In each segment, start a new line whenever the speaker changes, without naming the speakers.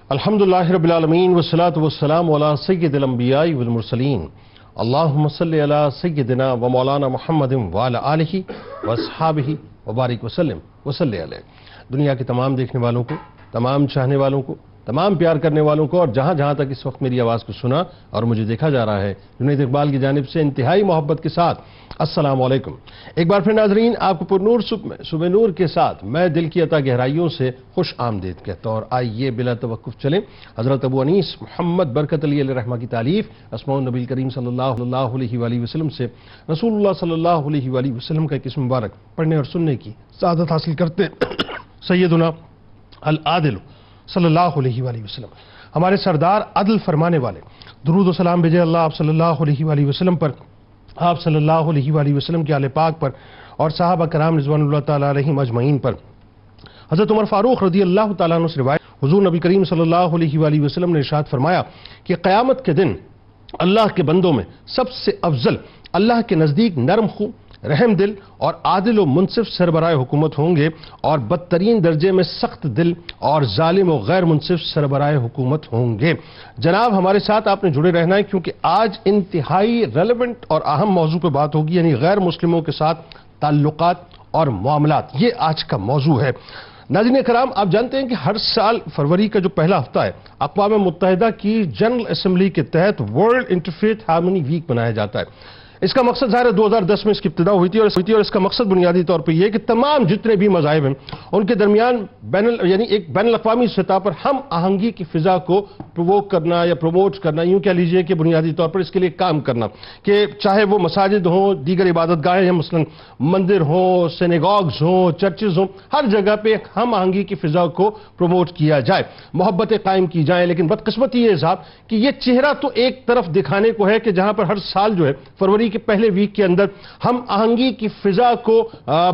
الحمدللہ رب العالمین والصلاة والسلام علی سید الانبیاء والمرسلین اللہم صلی علی سیدنا و مولانا محمد وعلی آلہ واصحابہ وبارک وسلم وصلی علیہ۔ دنیا کے تمام دیکھنے والوں کو، تمام چاہنے والوں کو، تمام پیار کرنے والوں کو اور جہاں جہاں تک اس وقت میری آواز کو سنا اور مجھے دیکھا جا رہا ہے، جنید اقبال کی جانب سے انتہائی محبت کے ساتھ السلام علیکم۔ ایک بار پھر ناظرین، آپ کو پر نور صبح نور کے ساتھ میں دل کی عطا گہرائیوں سے خوش آمدید کہتا ہوں، اور آئیے بلا توقف چلیں حضرت ابو انیس محمد برکت علی علیہ رحمہ کی تعلیف اسماء النبی کریم صلی اللہ علیہ وآلہ وسلم سے رسول اللہ صلی اللہ علیہ وآلہ وسلم کا ایک اسم مبارک پڑھنے اور سننے کی سعادت حاصل کرتے سیدنا العادل صلی اللہ علیہ وآلہ وسلم، ہمارے سردار عدل فرمانے والے، درود و سلام بھیجے اللہ آپ صلی اللہ علیہ وآلہ وسلم پر، آپ صلی اللہ علیہ وآلہ وسلم کے آل پاک پر اور صحابہ کرام رضوان اللہ تعالیٰ علیہم اجمعین پر۔ حضرت عمر فاروق رضی اللہ تعالیٰ عنہ سے روایت، حضور نبی کریم صلی اللہ علیہ وآلہ وسلم نے ارشاد فرمایا کہ قیامت کے دن اللہ کے بندوں میں سب سے افضل اللہ کے نزدیک نرم خو، رحم دل اور عادل و منصف سربراہ حکومت ہوں گے، اور بدترین درجے میں سخت دل اور ظالم و غیر منصف سربراہ حکومت ہوں گے۔ جناب ہمارے ساتھ آپ نے جڑے رہنا ہے، کیونکہ آج انتہائی ریلیونٹ اور اہم موضوع پہ بات ہوگی، یعنی غیر مسلموں کے ساتھ تعلقات اور معاملات، یہ آج کا موضوع ہے۔ ناظرین کرام، آپ جانتے ہیں کہ ہر سال فروری کا جو پہلا ہفتہ ہے، اقوام متحدہ کی جنرل اسمبلی کے تحت ورلڈ انٹرفیتھ ہارمونی ویک منایا جاتا ہے۔ اس کا مقصد ظاہر ہے 2010 میں اس کی ابتدا ہوئی تھی، اور اس کا مقصد بنیادی طور پر یہ ہے کہ تمام جتنے بھی مذاہب ہیں ان کے درمیان یعنی ایک بین الاقوامی سطح پر ہم آہنگی کی فضا کو پرووک کرنا یا پروموٹ کرنا، یوں کہہ لیجئے کہ بنیادی طور پر اس کے لیے کام کرنا، کہ چاہے وہ مساجد ہوں، دیگر عبادت گاہیں ہیں، مثلا مندر ہوں، سینیگاگز ہوں، چرچز ہوں، ہر جگہ پہ ہم آہنگی کی فضا کو پروموٹ کیا جائے، محبتیں قائم کی جائیں۔ لیکن بدقسمتی یہ صاحب کہ یہ چہرہ تو ایک طرف دکھانے کو ہے کہ جہاں پر ہر سال جو ہے فروری کے پہلے ویک کے اندر ہم آہنگی کی فضا کو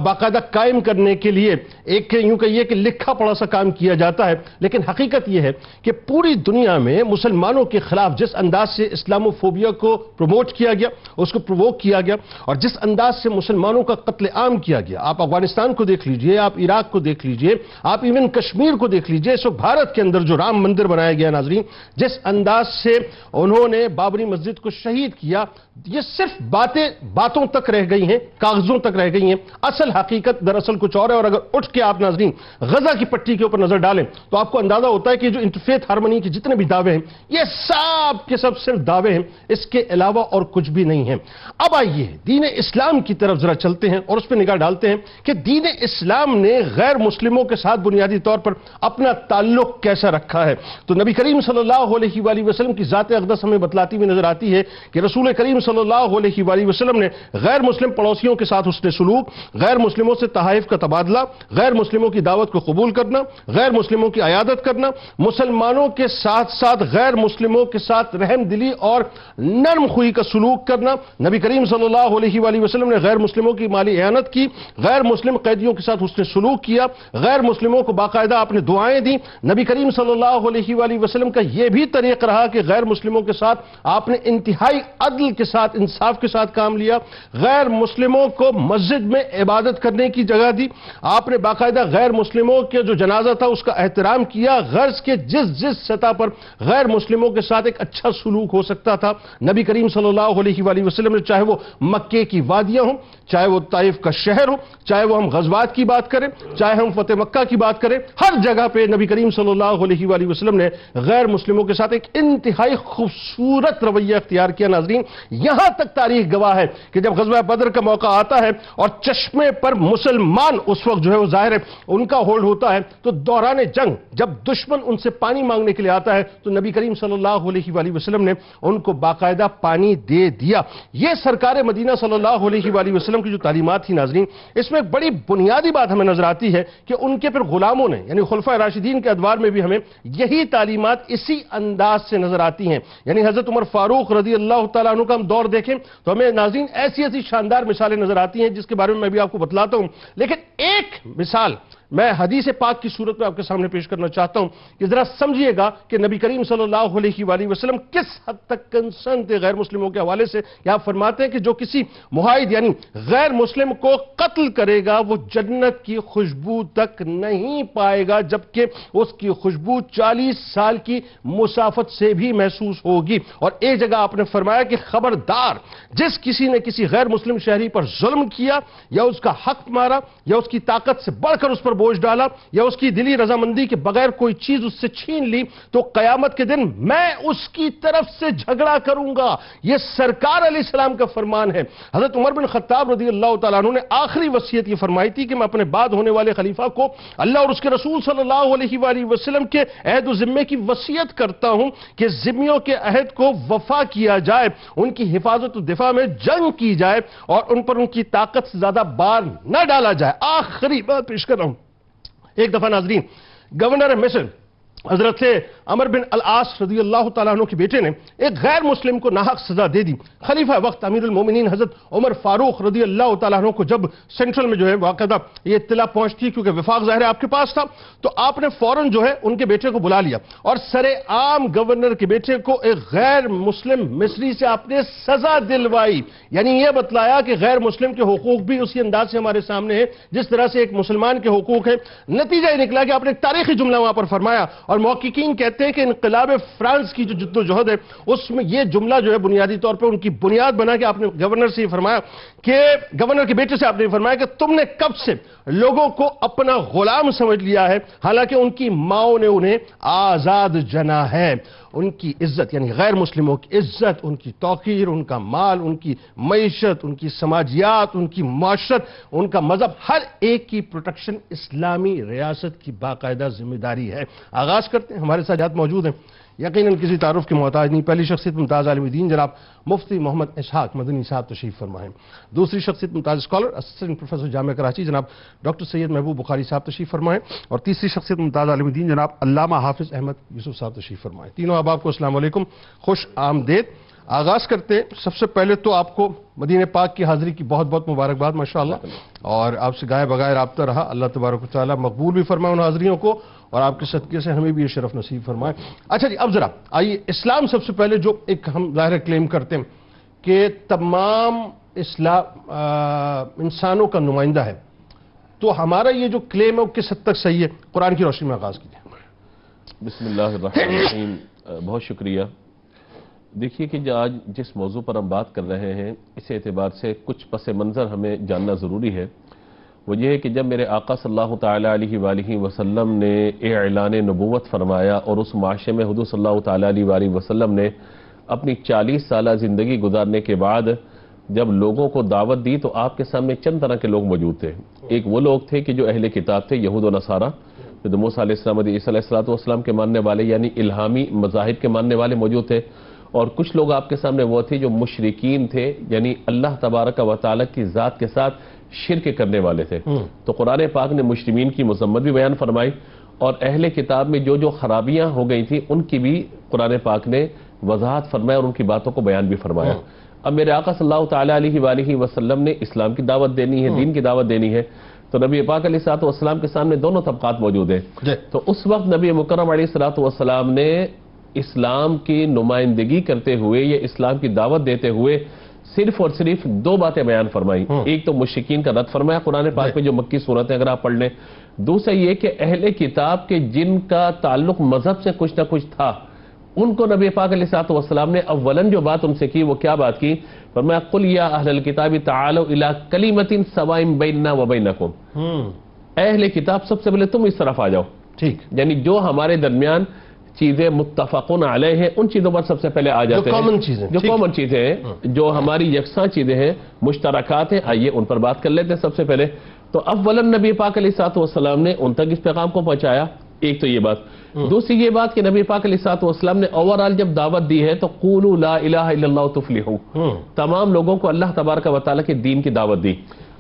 باقاعدہ قائم کرنے کے لیے ایک یوں کہیے کہ لکھا پڑا سا کام کیا جاتا ہے، لیکن حقیقت یہ ہے کہ پوری دنیا میں مسلمانوں کے خلاف جس انداز سے اسلام و فوبیا کو پروموٹ کیا گیا، اس کو پرووک کیا گیا، اور جس انداز سے مسلمانوں کا قتل عام کیا گیا، آپ افغانستان کو دیکھ لیجئے، آپ عراق کو دیکھ لیجئے، آپ ایون کشمیر کو دیکھ لیجئے، اس وقت بھارت کے اندر جو رام مندر بنایا گیا ناظرین، جس انداز سے انہوں نے بابری مسجد کو شہید کیا، یہ صرف باتوں تک رہ گئی ہیں، کاغذوں تک رہ گئی ہیں، اصل حقیقت دراصل کچھ اور ہے۔ اور اگر اٹھ کے آپ ناظرین غزہ کی پٹی کے اوپر نظر ڈالیں تو آپ کو اندازہ ہوتا ہے کہ جو انٹرفیتھ ہارمونی کے جتنے بھی دعوے ہیں، یہ سب کے سب صرف دعوے ہیں، اس کے علاوہ اور کچھ بھی نہیں ہیں۔ اب آئیے دین اسلام کی طرف ذرا چلتے ہیں اور اس پہ نگاہ ڈالتے ہیں کہ دین اسلام نے غیر مسلموں کے ساتھ بنیادی طور پر اپنا تعلق کیسا رکھا ہے۔ تو نبی کریم صلی اللہ علیہ وآلہ وسلم کی ذات اقدس ہمیں بتلاتی ہوئی نظر آتی ہے کہ رسول کریم صلی اللہ علیہ وآلہ وسلم نے غیر مسلم پڑوسیوں کے ساتھ حسن سلوک، غیر مسلموں سے تحائف کا تبادلہ، غیر مسلموں کی دعوت کو قبول کرنا، غیر مسلموں کی عیادت کرنا، مسلمانوں کے ساتھ ساتھ غیر مسلموں کے ساتھ رحم دلی اور نرم خوئی کا سلوک کرنا۔ نبی کریم صلی اللہ علیہ وآلہ وسلم نے غیر مسلموں کی مالی اعانت کی، غیر مسلم قیدیوں کے ساتھ حسن سلوک کیا، غیر مسلموں کو باقاعدہ آپ نے دعائیں دی۔ نبی کریم صلی اللہ علیہ وآلہ وسلم کا یہ بھی طریق رہا کہ غیر مسلموں کے ساتھ آپ نے انتہائی عدل کے ساتھ، انصاف کے ساتھ کام لیا، غیر مسلموں کو مسجد میں عبادت کرنے کی جگہ دی، آپ نے باقاعدہ غیر مسلموں کے جو جنازہ تھا اس کا احترام کیا، غرض کے جس سطح پر غیر مسلموں کے ساتھ ایک اچھا سلوک ہو سکتا تھا نبی کریم صلی اللہ علیہ وآلہ وسلم نے، چاہے وہ مکے کی وادیاں ہوں، چاہے وہ طائف کا شہر ہو، چاہے وہ ہم غزوات کی بات کریں، چاہے ہم فتح مکہ کی بات کریں، ہر جگہ پہ نبی کریم صلی اللہ علیہ وآلہ وسلم نے غیر مسلموں کے ساتھ ایک انتہائی خوبصورت رویہ اختیار کیا۔ ناظرین یہاں تک تاریخ گواہ ہے کہ جب غزوہ بدر کا موقع آتا ہے اور چشمے پر مسلمان اس وقت جو ہے وہ ظاہر ہے ان کا ہولڈ ہوتا ہے، تو دوران جنگ جب دشمن ان سے پانی مانگنے کے لیے آتا ہے تو نبی کریم صلی اللہ علیہ وآلہ وسلم نے ان کو باقاعدہ پانی دے دیا۔ یہ سرکار مدینہ صلی اللہ علیہ وآلہ وسلم کی جو تعلیمات تھی ناظرین، اس میں بڑی بنیادی بات ہمیں نظر آتی ہے کہ ان کے پھر غلاموں نے، یعنی خلفائے راشدین کے ادوار میں بھی ہمیں یہی تعلیمات اسی انداز سے نظر آتی ہیں۔ یعنی حضرت عمر فاروق رضی اللہ تعالیٰ عنہ کا ہم دور دیکھیں تو ہمیں ناظرین ایسی شاندار مثالیں نظر آتی ہیں جس کے بارے میں بھی آپ کو بتلاتا ہوں، لیکن ایک مثال میں حدیث پاک کی صورت میں آپ کے سامنے پیش کرنا چاہتا ہوں کہ ذرا سمجھیے گا کہ نبی کریم صلی اللہ علیہ وآلہ وسلم کس حد تک کنسرن تھے غیر مسلموں کے حوالے سے. یا آپ فرماتے ہیں کہ جو کسی معاہد یعنی غیر مسلم کو قتل کرے گا وہ جنت کی خوشبو تک نہیں پائے گا، جبکہ اس کی خوشبو 40 سال کی مسافت سے بھی محسوس ہوگی. اور ایک جگہ آپ نے فرمایا کہ خبردار جس کسی نے کسی غیر مسلم شہری پر ظلم کیا یا اس کا حق مارا یا اس کی طاقت سے بڑھ کر اس پر بوجھ ڈالا یا اس کی دلی رضامندی کے بغیر کوئی چیز اس سے چھین لی تو قیامت کے دن میں اس کی طرف سے جھگڑا کروں گا. یہ سرکار علیہ السلام کا فرمان ہے. حضرت عمر بن خطاب رضی اللہ تعالیٰ عنہ نے آخری وصیت یہ فرمائی تھی کہ میں اپنے بعد ہونے والے خلیفہ کو اللہ اور اس کے رسول صلی اللہ علیہ وآلہ وسلم کے عہد و ذمے کی وصیت کرتا ہوں کہ ذمیوں کے عہد کو وفا کیا جائے، ان کی حفاظت و دفاع میں جنگ کی جائے اور ان پر ان کی طاقت سے زیادہ بار نہ ڈالا جائے. آخری بات پیش کر رہا ہوں. ایک دفعہ ناظرین گورنر مصر حضرت عمر بن العاص رضی اللہ تعالیٰ عنہ کے بیٹے نے ایک غیر مسلم کو ناحق سزا دے دی. خلیفہ وقت امیر المومنین حضرت عمر فاروق رضی اللہ تعالیٰ عنہ کو جب سینٹرل میں جو ہے باقاعدہ یہ اطلاع پہنچتی کیونکہ وفاق ظاہر ہے آپ کے پاس تھا تو آپ نے فوراً جو ہے ان کے بیٹے کو بلا لیا اور سر عام گورنر کے بیٹے کو ایک غیر مسلم مصری سے آپ نے سزا دلوائی. یعنی یہ بتلایا کہ غیر مسلم کے حقوق بھی اسی انداز سے ہمارے سامنے ہیں جس طرح سے ایک مسلمان کے حقوق ہیں. نتیجہ یہ نکلا کہ آپ نے ایک تاریخی جملہ وہاں پر فرمایا اور محققین کہتے ہیں کہ انقلاب فرانس کی جو جد و جہد ہے اس میں یہ جملہ جو ہے بنیادی طور پر ان کی بنیاد بنا کہ آپ نے گورنر سے یہ فرمایا کہ گورنر کے بیٹے سے آپ نے فرمایا کہ تم نے کب سے لوگوں کو اپنا غلام سمجھ لیا ہے حالانکہ ان کی ماؤں نے انہیں آزاد جنا ہے. ان کی عزت یعنی غیر مسلموں کی عزت، ان کی توقیر، ان کا مال، ان کی معیشت، ان کی سماجیات، ان کی معاشرت، ان کا مذہب، ہر ایک کی پروٹیکشن اسلامی ریاست کی باقاعدہ ذمہ داری ہے. آغاز کرتے ہیں. ہمارے ساتھ موجود ہیں یقیناً کسی تعارف کے محتاج نہیں. پہلی شخصیت ممتاز عالم دین جناب مفتی محمد اسحاق مدنی صاحب تشریف فرما ہیں. دوسری شخصیت ممتاز اسکالر اسسٹنٹ پروفیسر جامعہ کراچی جناب ڈاکٹر سید محبوب بخاری صاحب تشریف فرما ہیں. اور تیسری شخصیت ممتاز عالم دین جناب علامہ حافظ احمد یوسف صاحب تشریف فرما ہیں. تینوں احباب کو السلام علیکم، خوش آمدید. آغاز کرتے ہیں. سب سے پہلے تو آپ کو مدینہ پاک کی حاضری کی بہت بہت مبارکباد ماشاءاللہ، اور آپ سے گائے بغیر رابطہ رہا. اللہ تبارک و تعالیٰ مقبول بھی فرمائے ان حاضریوں کو اور آپ کے صدقے سے ہمیں بھی یہ شرف نصیب فرمائے. اچھا جی، اب ذرا آئیے اسلام سب سے پہلے جو ایک ہم ظاہر کلیم کرتے ہیں کہ تمام اسلام انسانوں کا نمائندہ ہے، تو ہمارا یہ جو کلیم ہے وہ کس حد تک صحیح ہے؟ قرآن کی روشنی میں آغاز کیجیے.
بسم اللہ الرحمن الرحیم. بہت شکریہ. دیکھیے کہ آج جس موضوع پر ہم بات کر رہے ہیں اس اعتبار سے کچھ پس منظر ہمیں جاننا ضروری ہے. وہ یہ ہے کہ جب میرے آقا صلی اللہ تعالیٰ علیہ وآلہ وسلم نے اعلان نبوت فرمایا اور اس معاشرے میں حضور صلی اللہ تعالیٰ علیہ وآلہ وسلم نے اپنی 40 سالہ زندگی گزارنے کے بعد جب لوگوں کو دعوت دی تو آپ کے سامنے چند طرح کے لوگ موجود تھے. ایک وہ لوگ تھے کہ جو اہل کتاب تھے، یہود و نصارہ، جو موسیٰ علیہ السلام عیسیٰ علیہ السلام کے ماننے والے یعنی الہامی مذاہب کے ماننے والے موجود تھے. اور کچھ لوگ آپ کے سامنے وہ تھے جو مشرکین تھے یعنی اللہ تبارک و تعالیٰ کی ذات کے ساتھ شرک کرنے والے تھے. تو قرآن پاک نے مشرکین کی مذمت بھی بیان فرمائی اور اہل کتاب میں جو خرابیاں ہو گئی تھیں ان کی بھی قرآن پاک نے وضاحت فرمایا اور ان کی باتوں کو بیان بھی فرمایا. اب میرے آقا صلی اللہ تعالیٰ علیہ وآلہ وسلم نے اسلام کی دعوت دینی ہے، دین کی دعوت دینی ہے، تو نبی پاک علیہ الصلوۃ والسلام کے سامنے دونوں طبقات موجود ہیں. تو اس وقت نبی مکرم علیہ الصلوۃ والسلام نے اسلام کی نمائندگی کرتے ہوئے یا اسلام کی دعوت دیتے ہوئے صرف اور صرف دو باتیں بیان فرمائی. ایک تو مشرکین کا رد فرمایا قرآن پاک میں جو مکی صورتیں اگر آپ پڑھ لیں. دوسرا یہ کہ اہل کتاب کے جن کا تعلق مذہب سے کچھ نہ کچھ تھا ان کو نبی پاک علیہ الصلوۃ والسلام نے اولن جو بات ان سے کی وہ کیا بات کی؟ فرمایا قل یا اہل الکتاب تعالوا الی کلمۃ سواء بیننا وبینکم. اہل کتاب سب سے پہلے تم اس طرف آ جاؤ. ٹھیک، یعنی جو ہمارے درمیان چیزیں متفقون علیہ ہیں ان چیزوں پر سب سے پہلے آ جاتے ہیں، جو کامن چیزیں ہیں، جو ہماری یکساں چیزیں ہیں، مشترکات ہیں، آئیے ان پر بات کر لیتے ہیں. سب سے پہلے تو اولاً نبی پاک علیہ الصلوۃ والسلام نے ان تک اس پیغام کو پہنچایا. ایک تو یہ بات. دوسری یہ بات کہ نبی پاک علیہ الصلوۃ والسلام نے اوورآل جب دعوت دی ہے تو قولوا لا الہ الا اللہ تفلحوا، تمام لوگوں کو اللہ تبارک و تعالیٰ کے دین کی دعوت دی.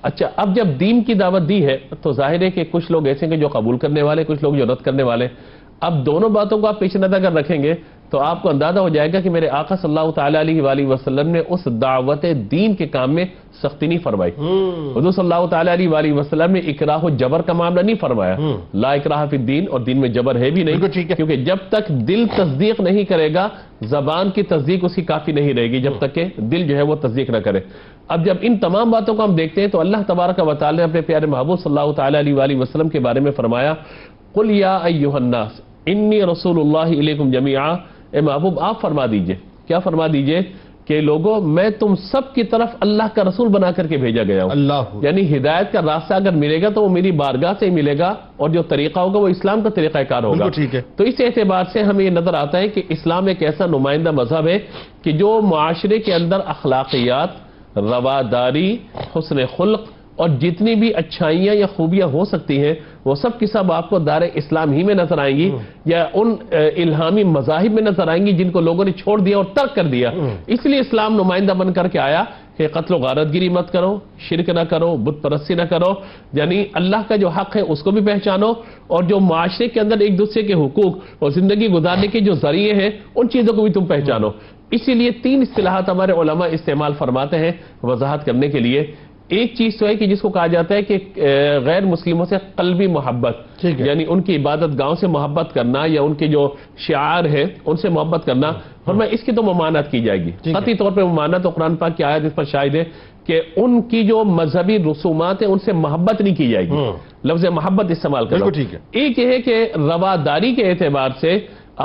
اچھا، اب جب دین کی دعوت دی ہے تو ظاہر ہے کہ کچھ لوگ ایسے ہیں جو قبول کرنے والے، کچھ لوگ جو رد کرنے والے. اب دونوں باتوں کو آپ پیش نظر اگر رکھیں گے تو آپ کو اندازہ ہو جائے گا کہ میرے آقا صلی اللہ تعالیٰ علیہ وآلہ وسلم نے اس دعوت دین کے کام میں سختی نہیں فرمائی. حضور صلی اللہ تعالیٰ علیہ وآلہ وسلم نے اکراہ و جبر کا معاملہ نہیں فرمایا. لا اکراہ فی الدین، اور دین میں جبر ہے بھی نہیں، کیونکہ جب تک دل تصدیق نہیں کرے گا زبان کی تصدیق اس کی کافی نہیں رہے گی جب تک کہ دل جو ہے وہ تصدیق نہ کرے. اب جب ان تمام باتوں کو ہم دیکھتے ہیں تو اللہ تبارک و تعالی نے اپنے پیارے محبوب صلی اللہ تعالیٰ علیہ وآلہ وسلم کے بارے میں فرمایا قل یا ایھا الناس انی رسول اللہ الیکم جمیعا. اے محبوب آپ فرما دیجئے، کیا فرما دیجئے کہ لوگوں میں تم سب کی طرف اللہ کا رسول بنا کر کے بھیجا گیا ہوں.
اللہ،
یعنی ہدایت کا راستہ اگر ملے گا تو وہ میری بارگاہ سے ہی ملے گا، اور جو طریقہ ہوگا وہ اسلام کا طریقہ کار ہوگا.
ٹھیک ہے.
تو اس اعتبار سے ہمیں یہ نظر آتا ہے کہ اسلام ایک ایسا نمائندہ مذہب ہے کہ جو معاشرے کے اندر اخلاقیات، رواداری، حسن خلق اور جتنی بھی اچھائیاں یا خوبیاں ہو سکتی ہیں وہ سب کی سب آپ کو دار اسلام ہی میں نظر آئیں گی، یا ان الہامی مذاہب میں نظر آئیں گی جن کو لوگوں نے چھوڑ دیا اور ترک کر دیا. اس لیے اسلام نمائندہ بن کر کے آیا کہ قتل و غارت گیری مت کرو، شرک نہ کرو، بت پرستی نہ کرو، یعنی اللہ کا جو حق ہے اس کو بھی پہچانو، اور جو معاشرے کے اندر ایک دوسرے کے حقوق اور زندگی گزارنے کے جو ذریعے ہیں ان چیزوں کو بھی تم پہچانو. اسی لیے 3 اصطلاحات ہمارے علماء استعمال فرماتے ہیں وضاحت کرنے کے لیے. ایک چیز تو ہے کہ جس کو کہا جاتا ہے کہ غیر مسلموں سے قلبی محبت، یعنی ان کی عبادت گاہوں سے محبت کرنا یا ان کے جو شعار ہیں ان سے محبت کرنا، اور میں اس کی تو ممانعت کی جائے گی قطعی طور پہ. ممانعت اور قرآن پاک کی آیت اس پر شاہد ہے کہ ان کی جو مذہبی رسومات ہیں ان سے محبت نہیں کی جائے گی. لفظ محبت استعمال کرو. ایک یہ ہے کہ رواداری کے اعتبار سے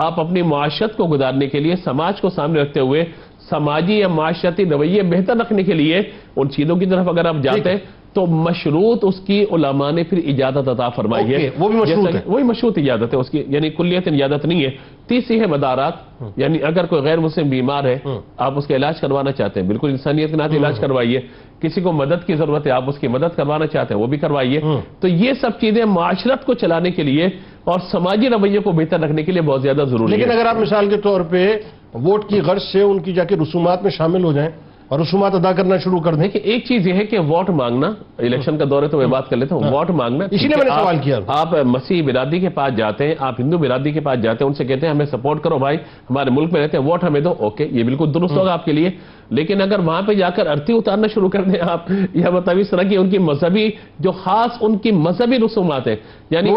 آپ اپنی معاشرت کو گزارنے کے لیے سماج کو سامنے رکھتے ہوئے سماجی یا معاشرتی رویے بہتر رکھنے کے لیے ان چیزوں کی طرف اگر آپ جاتے ہیں تو مشروط اس کی علماء نے پھر اجازت عطا فرمائی ہے.
وہ بھی مشروط ہے،
وہی مشروط اجازت ہے اس کی، یعنی کلیت اجازت نہیں ہے. تیسری ہے مدارات، یعنی اگر کوئی غیر مسلم بیمار ہے آپ اس کا علاج کروانا چاہتے ہیں بالکل انسانیت کے ناطے علاج کروائیے. کسی کو مدد کی ضرورت ہے آپ اس کی مدد کروانا چاہتے ہیں وہ بھی کروائیے. تو یہ سب چیزیں معاشرت کو چلانے کے لیے اور سماجی رویے کو بہتر رکھنے کے لیے بہت زیادہ ضروری ہے.
لیکن اگر آپ مثال کے طور پہ ووٹ کی غرض سے ان کی جا کے رسومات میں شامل ہو جائیں اور رسومات ادا کرنا شروع کر دیں.
کہ ایک چیز یہ ہے کہ ووٹ مانگنا، الیکشن کا دور ہے تو میں بات کر لیتا ہوں. ووٹ مانگنا،
اسی لیے میں نے سوال کیا.
آپ مسیح برادری کے پاس جاتے ہیں، آپ ہندو برادری کے پاس جاتے ہیں، ان سے کہتے ہیں ہمیں سپورٹ کرو بھائی، ہمارے ملک میں رہتے ہیں، ووٹ ہمیں دو. اوکے، یہ بالکل درست ہوگا آپ کے لیے. لیکن اگر وہاں پہ جا کر ارتھی اتارنا شروع کر دیں آپ، یا مطلب اس طرح کی ان کی مذہبی جو خاص ان کی مذہبی رسومات ہیں، یعنی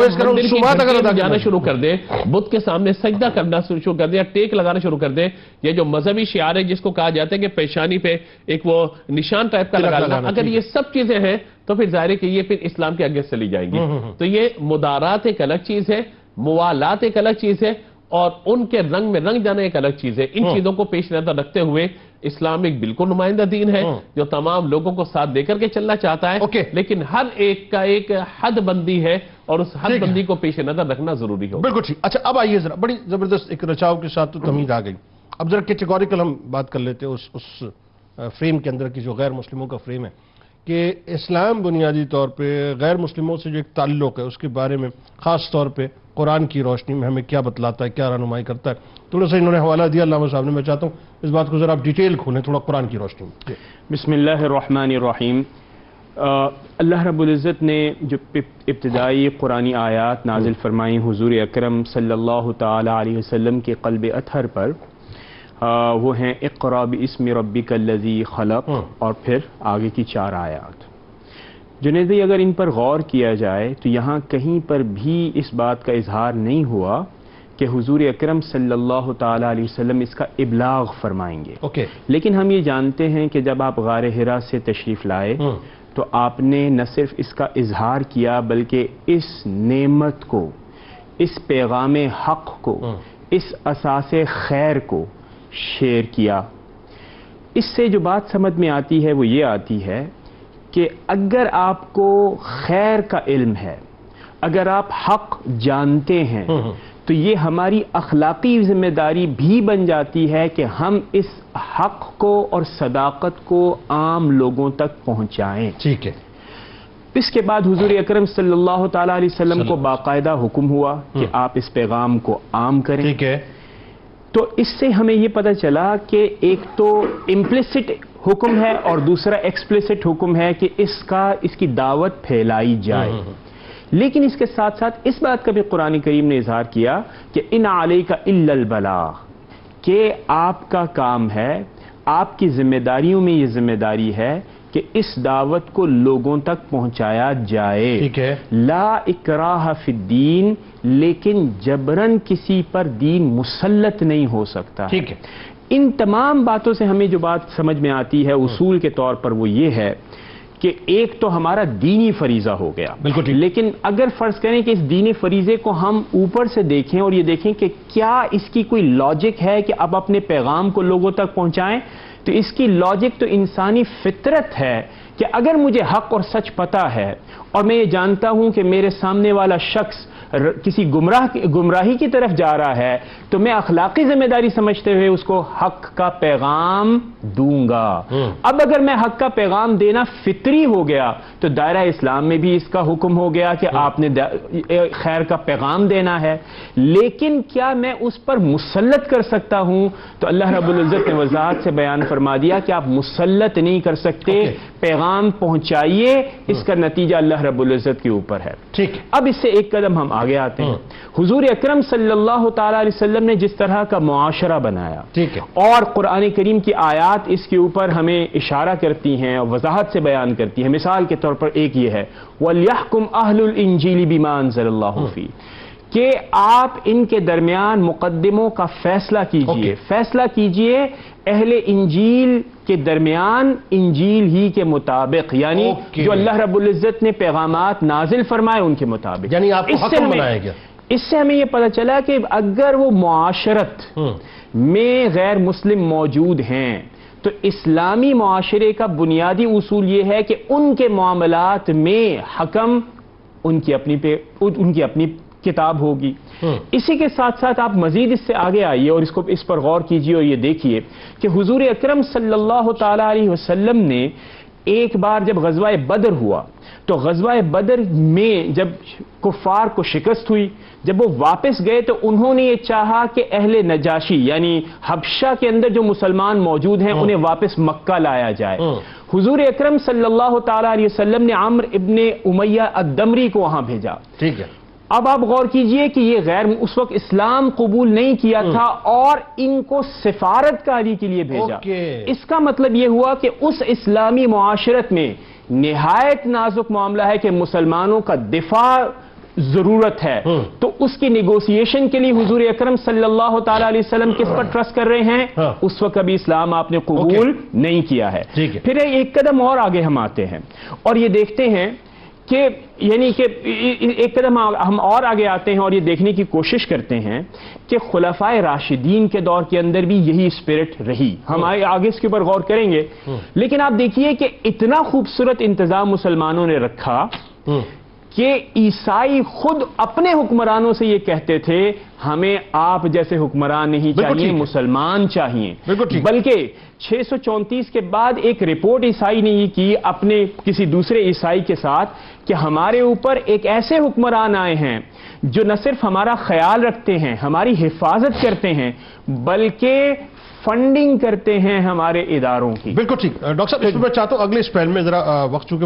جانا شروع کر دیں، بت کے سامنے سجدہ کرنا شروع کر دیں یا ٹیک لگانا شروع کر دیں، یہ جو مذہبی شعار ہے جس کو کہا جاتا ہے کہ پیشانی پہ ایک وہ نشان ٹائپ کا لگانا، اگر یہ سب چیزیں ہیں تو پھر ظاہر ہے کہ یہ پھر اسلام کے آگے چلی جائیں گی. تو یہ مدارات ایک الگ چیز ہے، موالات ایک الگ چیز ہے، اور ان کے رنگ میں رنگ جانا ایک الگ چیز ہے. ان چیزوں کو پیش نظر رکھتے ہوئے اسلام ایک بالکل نمائندہ دین ہے جو تمام لوگوں کو ساتھ دے کر کے چلنا چاہتا ہے، لیکن ہر ایک کا ایک حد بندی ہے اور اس حد بندی کو پیش نظر رکھنا ضروری ہو.
بالکل ٹھیک. اچھا اب آئیے ذرا بڑی زبردست ایک رچاؤ کے ساتھ تو تمیز آ گئی. اب ذرا کیٹیگوریکل ہم بات کر لیتے ہیں اس فریم کے اندر کی جو غیر مسلموں کا فریم ہے کہ اسلام بنیادی طور پہ غیر مسلموں سے جو ایک تعلق ہے اس کے بارے میں خاص طور پہ قرآن کی روشنی میں ہمیں کیا بتلاتا ہے، کیا رہنمائی کرتا ہے. تھوڑا سا انہوں نے حوالہ دیا علامہ صاحب نے، میں چاہتا ہوں اس بات کو ذرا آپ ڈیٹیل کھولیں تھوڑا قرآن کی روشنی میں.
بسم اللہ الرحمن الرحیم. اللہ رب العزت نے جو ابتدائی قرآنی آیات نازل فرمائی حضور اکرم صلی اللہ تعالی علیہ وسلم کے قلب اطہر پر، وہ ہیں اقرا باسم ربک الذی خلق، اور پھر آگے کی 4 آیات. جنیدی اگر ان پر غور کیا جائے تو یہاں کہیں پر بھی اس بات کا اظہار نہیں ہوا کہ حضور اکرم صلی اللہ تعالی علیہ وسلم اس کا ابلاغ فرمائیں گے. لیکن ہم یہ جانتے ہیں کہ جب آپ غار حرا سے تشریف لائے تو آپ نے نہ صرف اس کا اظہار کیا بلکہ اس نعمت کو، اس پیغام حق کو، اس اساس خیر کو شیئر کیا. اس سے جو بات سمجھ میں آتی ہے وہ یہ آتی ہے کہ اگر آپ کو خیر کا علم ہے، اگر آپ حق جانتے ہیں تو یہ ہماری اخلاقی ذمہ داری بھی بن جاتی ہے کہ ہم اس حق کو اور صداقت کو عام لوگوں تک پہنچائیں.
ٹھیک ہے.
اس کے بعد حضور اکرم صلی اللہ تعالی علیہ وسلم کو باقاعدہ حکم ہوا کہ آپ اس پیغام کو عام کریں.
ٹھیک ہے.
تو اس سے ہمیں یہ پتہ چلا کہ ایک تو امپلیسٹ حکم ہے اور دوسرا ایکسپلیسٹ حکم ہے کہ اس کی دعوت پھیلائی جائے. لیکن اس کے ساتھ ساتھ اس بات کا بھی قرآن کریم نے اظہار کیا کہ ان علیک الا البلاغ، کہ آپ کا کام ہے، آپ کی ذمہ داریوں میں یہ ذمہ داری ہے کہ اس دعوت کو لوگوں تک پہنچایا جائے.
ٹھیک ہے.
لا اکراہ فی الدین، لیکن جبرن کسی پر دین مسلط نہیں ہو سکتا.
ٹھیک ہے.
ان تمام باتوں سے ہمیں جو بات سمجھ میں آتی ہے اصول کے طور پر وہ یہ ہے کہ ایک تو ہمارا دینی فریضہ ہو گیا.
بالکل ٹھیک.
لیکن اگر فرض کریں کہ اس دینی فریضے کو ہم اوپر سے دیکھیں اور یہ دیکھیں کہ کیا اس کی کوئی لاجک ہے کہ اب اپنے پیغام کو لوگوں تک پہنچائیں، تو اس کی لاجک تو انسانی فطرت ہے کہ اگر مجھے حق اور سچ پتہ ہے اور میں یہ جانتا ہوں کہ میرے سامنے والا شخص کسی گمراہی کی طرف جا رہا ہے، تو میں اخلاقی ذمہ داری سمجھتے ہوئے اس کو حق کا پیغام دوں گا. اب اگر میں حق کا پیغام دینا فطری ہو گیا تو دائرہ اسلام میں بھی اس کا حکم ہو گیا کہ آپ نے خیر کا پیغام دینا ہے. لیکن کیا میں اس پر مسلط کر سکتا ہوں؟ تو اللہ رب العزت نے وضاحت سے بیان فرما دیا کہ آپ مسلط نہیں کر سکتے. پیغام پہنچائیے، اس کا نتیجہ اللہ رب العزت کے اوپر ہے.
ٹھیک.
اب اس سے ایک قدم ہم آگے آتے ہیں. حضور اکرم صلی اللہ تعالی علیہ وسلم نے جس طرح کا معاشرہ بنایا،
ٹھیک ہے،
اور قرآن کریم کی آیات اس کے اوپر ہمیں اشارہ کرتی ہیں اور وضاحت سے بیان کرتی ہیں. مثال کے طور پر ایک یہ ہے وَلْيَحْكُمْ أَهْلُ الْإِنْجِيلِ بِمَا أَنزَلَ اللَّهُ فِيهِ، کہ آپ ان کے درمیان مقدموں کا فیصلہ کیجئے. فیصلہ کیجئے اہل انجیل کے درمیان انجیل ہی کے مطابق، یعنی جو اللہ رب العزت نے پیغامات نازل فرمائے ان کے مطابق.
یعنی آپ کو حکم بنایا گیا.
اس سے ہمیں یہ پتہ چلا کہ اگر وہ معاشرت میں غیر مسلم موجود ہیں تو اسلامی معاشرے کا بنیادی اصول یہ ہے کہ ان کے معاملات میں حکم ان کی اپنی کتاب ہوگی. اسی کے ساتھ ساتھ آپ مزید اس سے آگے آئیے اور اس پر غور کیجئے اور یہ دیکھیے کہ حضور اکرم صلی اللہ تعالی علیہ وسلم نے ایک بار جب غزوہ بدر ہوا تو غزوہ بدر میں جب کفار کو شکست ہوئی، جب وہ واپس گئے تو انہوں نے یہ چاہا کہ اہل نجاشی یعنی حبشہ کے اندر جو مسلمان موجود ہیں انہیں واپس مکہ لایا جائے. حضور اکرم صلی اللہ تعالی علیہ وسلم نے عمرو ابن امیہ الدمری کو وہاں بھیجا.
ٹھیک ہے.
اب آپ غور کیجئے کہ یہ اس وقت اسلام قبول نہیں کیا تھا اور ان کو سفارت کاری کے لیے بھیجا. اس کا مطلب یہ ہوا کہ اس اسلامی معاشرت میں نہایت نازک معاملہ ہے کہ مسلمانوں کا دفاع ضرورت ہے. تو اس کی نیگوسیشن کے لیے حضور اکرم صلی اللہ تعالی علیہ وسلم کس پر ٹرسٹ کر رہے ہیں؟ اس وقت ابھی اسلام آپ نے قبول نہیں کیا ہے. پھر ایک قدم اور آگے ہم آتے ہیں اور یہ دیکھتے ہیں کہ یعنی کہ ایک قدم ہم اور آگے آتے ہیں اور یہ دیکھنے کی کوشش کرتے ہیں کہ خلفائے راشدین کے دور کے اندر بھی یہی اسپرٹ رہی. ہم آگے اس کے اوپر غور کریں گے. لیکن آپ دیکھیے کہ اتنا خوبصورت انتظام مسلمانوں نے رکھا کہ عیسائی خود اپنے حکمرانوں سے یہ کہتے تھے ہمیں آپ جیسے حکمران نہیں چاہیے، مسلمان چاہیے. بلکہ 634 کے بعد ایک رپورٹ عیسائی نے یہ کی اپنے کسی دوسرے عیسائی کے ساتھ کہ ہمارے اوپر ایک ایسے حکمران آئے ہیں جو نہ صرف ہمارا خیال رکھتے ہیں، ہماری حفاظت کرتے ہیں، بلکہ فنڈنگ کرتے ہیں ہمارے اداروں کی.
بالکل ٹھیک. ڈاکٹر صاحب اس میں میں چاہتا ہوں اگلے اسپیل میں ذرا وقت چونکہ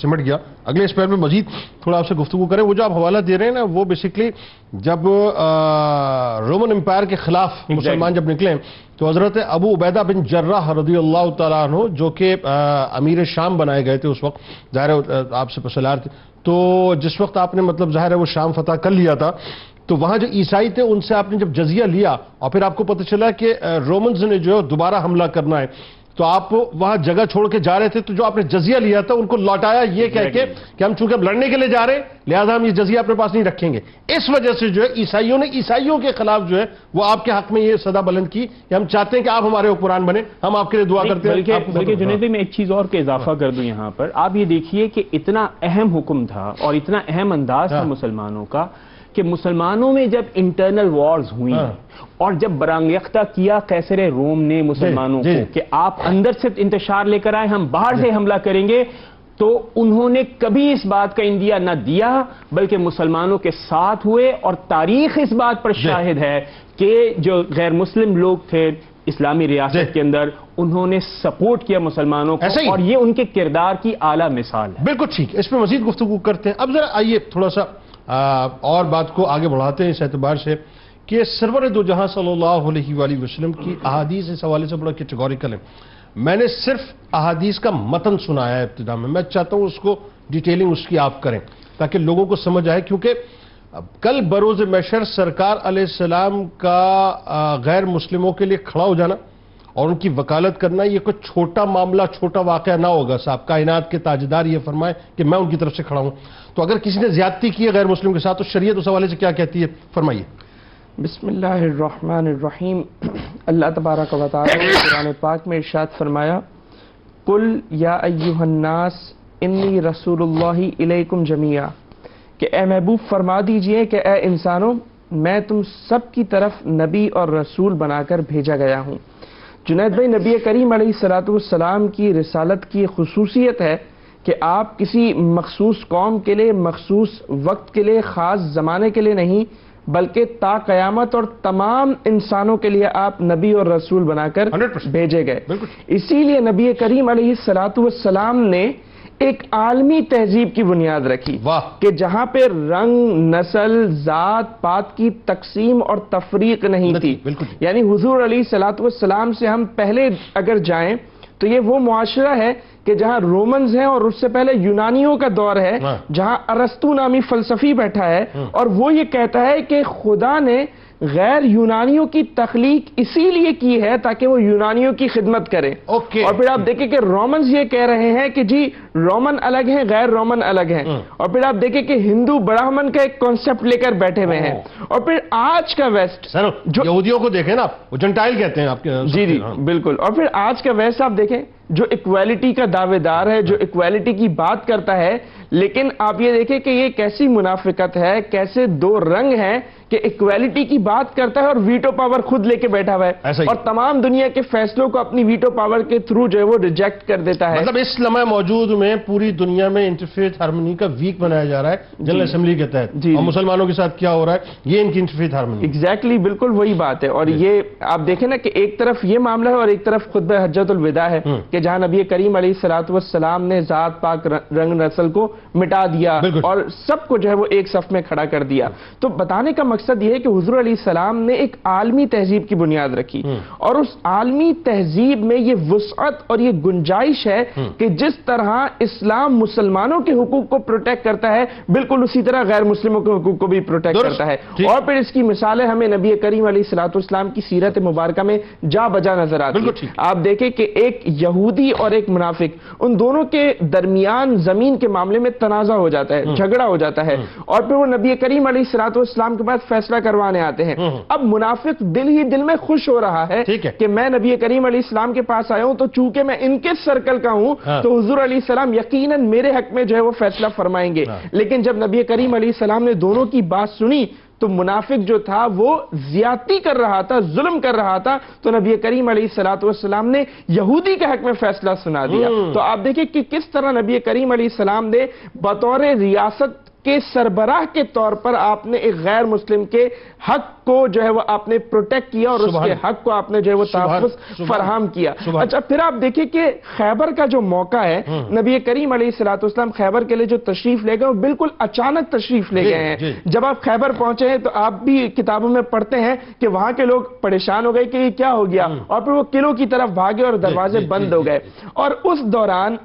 سمٹ گیا، اگلے اسپیل میں مزید تھوڑا آپ سے گفتگو کریں. وہ جو آپ حوالہ دے رہے ہیں نا وہ بیسکلی جب رومن امپائر کے خلاف مسلمان جب نکلے تو حضرت ابو عبیدہ بن جراح رضی اللہ تعالیٰ عنہ جو کہ امیر شام بنائے گئے تھے اس وقت، ظاہر آپ سے پسلار تھے، تو جس وقت آپ نے مطلب ظاہر ہے وہ شام فتح کر لیا تھا تو وہاں جو عیسائی تھے ان سے آپ نے جب جزیہ لیا اور پھر آپ کو پتہ چلا کہ رومنز نے جو ہے دوبارہ حملہ کرنا ہے تو آپ وہاں جگہ چھوڑ کے جا رہے تھے، تو جو آپ نے جزیہ لیا تھا ان کو لوٹایا یہ کہہ کے کہ ہم چونکہ اب لڑنے کے لیے جا رہے ہیں لہذا ہم یہ جزیہ اپنے پاس نہیں رکھیں گے. اس وجہ سے جو ہے عیسائیوں نے عیسائیوں کے خلاف جو ہے وہ آپ کے حق میں یہ صدا بلند کی کہ ہم چاہتے ہیں کہ آپ ہمارے حکمران بنے، ہم آپ کے لیے دعا کرتے ہیں.
بلکہ جنید میں ایک چیز اور کے اضافہ کر دوں یہاں پر، آپ یہ دیکھیے کہ اتنا اہم حکم تھا اور اتنا اہم انداز تھا مسلمانوں کا کہ مسلمانوں میں جب انٹرنل وارز ہوئی اور جب برانگیختہ کیا قیصر روم نے مسلمانوں کو کہ آپ اندر سے انتشار لے کر آئے ہم باہر سے حملہ کریں گے، تو انہوں نے کبھی اس بات کا اندیہ نہ دیا بلکہ مسلمانوں کے ساتھ ہوئے. اور تاریخ اس بات پر شاہد ہے کہ جو غیر مسلم لوگ تھے اسلامی ریاست کے اندر انہوں نے سپورٹ کیا مسلمانوں کو اور یہ ان کے کردار کی اعلیٰ مثال ہے.
بالکل ٹھیک. اس پہ مزید گفتگو کرتے ہیں. اب ذرا آئیے تھوڑا سا اور بات کو آگے بڑھاتے ہیں اس اعتبار سے کہ سرور دو جہاں صلی اللہ علیہ وآلہ وسلم کی احادیث اس حوالے سے بڑا کیٹیگوریکل ہے. میں نے صرف احادیث کا متن سنایا ہے ابتدا میں چاہتا ہوں اس کو ڈیٹیلنگ اس کی آپ کریں تاکہ لوگوں کو سمجھ آئے، کیونکہ کل بروز محشر سرکار علیہ السلام کا غیر مسلموں کے لیے کھڑا ہو جانا اور ان کی وکالت کرنا یہ کوئی چھوٹا معاملہ، چھوٹا واقعہ نہ ہوگا. صاحب کائنات کے تاجدار یہ فرمائے کہ میں ان کی طرف سے کھڑا ہوں. تو اگر کسی نے زیادتی کی ہے غیر مسلم کے ساتھ تو شریعت اس حوالے سے کیا کہتی ہے، فرمائیے.
بسم اللہ الرحمن الرحیم. اللہ تبارک و تعالی نے قرآن پاک میں ارشاد فرمایا، قل یا ایھا الناس انی رسول اللہ الیکم جمیعا، کہ اے محبوب فرما دیجئے کہ اے انسانوں میں تم سب کی طرف نبی اور رسول بنا کر بھیجا گیا ہوں. جنید بھائی، نبی کریم علیہ الصلوۃ والسلام کی رسالت کی خصوصیت ہے کہ آپ کسی مخصوص قوم کے لیے، مخصوص وقت کے لیے، خاص زمانے کے لیے نہیں بلکہ تا قیامت اور تمام انسانوں کے لیے آپ نبی اور رسول بنا کر
100%
بھیجے گئے.
بالکل.
اسی لیے نبی کریم علیہ الصلوۃ والسلام نے ایک عالمی تہذیب کی بنیاد رکھی
واہ.
کہ جہاں پہ رنگ، نسل، ذات پات کی تقسیم اور تفریق نہیں تھی.
بالکل.
یعنی حضور علیہ الصلوۃ والسلام سے ہم پہلے اگر جائیں تو یہ وہ معاشرہ ہے کہ جہاں رومنز ہیں اور اس سے پہلے یونانیوں کا دور ہے، جہاں ارسطو نامی فلسفی بیٹھا ہے اور وہ یہ کہتا ہے کہ خدا نے غیر یونانیوں کی تخلیق اسی لیے کی ہے تاکہ وہ یونانیوں کی خدمت کرے. اور پھر آپ دیکھیں کہ رومنز یہ کہہ رہے ہیں کہ جی رومن الگ ہیں، غیر رومن الگ ہیں. اور پھر آپ دیکھیں کہ ہندو برہمن کا ایک کانسیپٹ لے کر بیٹھے ہوئے ہیں. اور پھر آج کا ویسٹ
جو یہودیوں کو دیکھیں نا، وہ جنٹائل کہتے ہیں آپ کے.
جی جی بالکل. اور پھر آج کا ویسٹ آپ دیکھیں جو ایکویلٹی کا دعوے دار ہے، جو ایکویلٹی کی بات کرتا ہے، لیکن آپ یہ دیکھیں کہ یہ کیسی منافقت ہے، کیسے دو رنگ ہیں کہ ایکویلٹی کی بات کرتا ہے اور ویٹو پاور خود لے کے بیٹھا ہوا ہے اور تمام دنیا کے فیصلوں کو اپنی ویٹو پاور کے تھرو جو ہے وہ ریجیکٹ کر دیتا ہے.
مطلب اس لمحہ موجود میں پوری دنیا میں انٹرفیتھ ہارمونی کا ویک بنایا جا رہا ہے جنرل اسمبلی کے تحت، اور مسلمانوں کے ساتھ کیا ہو رہا ہے، یہ ان کی انٹرفیتھ ہارمونی.
ایگزیکٹلی بالکل وہی بات ہے. اور یہ آپ دیکھیں نا کہ ایک طرف یہ معاملہ ہے اور ایک طرف خطبہ حجۃ الوداع ہے کہ جہاں نبی کریم علیہ الصلوۃ والسلام نے ذات پاک رنگ نسل کو مٹا دیا اور سب کو جو ہے وہ ایک صف میں کھڑا کر دیا. تو بتانے کا مقصد یہ ہے کہ حضور علیہ السلام نے ایک عالمی تہذیب کی بنیاد رکھی اور اس عالمی تہذیب میں یہ وسعت اور یہ گنجائش ہے کہ جس طرح اسلام مسلمانوں کے حقوق کو پروٹیکٹ کرتا ہے بالکل اسی طرح غیر مسلموں کے حقوق کو بھی پروٹیکٹ کرتا ہے. اور پھر اس کی مثالیں ہمیں نبی کریم علیہ الصلوۃ والسلام کی سیرت مبارکہ میں جا بجا نظر آتی ہیں. آپ دیکھیں کہ ایک یہودی اور ایک منافق، ان دونوں کے درمیان زمین کے معاملے میں تنازع ہو جاتا ہے، جھگڑا ہو جاتا ہے اور پھر وہ نبی کریم علیہ الصلوۃ والسلام کے پاس فیصلہ کروانے آتے ہیں. اب منافق دل ہی دل میں خوش ہو رہا ہے کہ میں نبی کریم علیہ السلام کے پاس آیا ہوں تو چونکہ میں ان کے سرکل کا ہوں تو حضور علیہ السلام یقیناً میرے حق میں جو ہے وہ فیصلہ فرمائیں گے. لیکن جب نبی کریم علیہ السلام نے دونوں کی بات سنی تو منافق جو تھا وہ زیادتی کر رہا تھا، ظلم کر رہا تھا، تو نبی کریم علیہ الصلوۃ والسلام نے یہودی کے حق میں فیصلہ سنا دیا. تو آپ دیکھیں کہ کس طرح نبی کریم علیہ السلام نے بطور ریاست کے سربراہ کے طور پر آپ نے ایک غیر مسلم کے حق کو جو ہے وہ آپ نے پروٹیکٹ کیا اور اس کے حق کو آپ نے جو ہے وہ تحفظ فراہم کیا. اچھا پھر آپ دیکھیں کہ خیبر کا جو موقع ہے، نبی کریم علیہ الصلوۃ والسلام خیبر کے لیے جو تشریف لے گئے وہ بالکل اچانک تشریف لے گئے ہیں. جب آپ خیبر پہنچے ہیں تو آپ بھی کتابوں میں پڑھتے ہیں کہ وہاں کے لوگ پریشان ہو گئے کہ یہ کیا ہو گیا اور پھر وہ قلعوں کی طرف بھاگے اور دروازے بند ہو گئے. اور اس دوران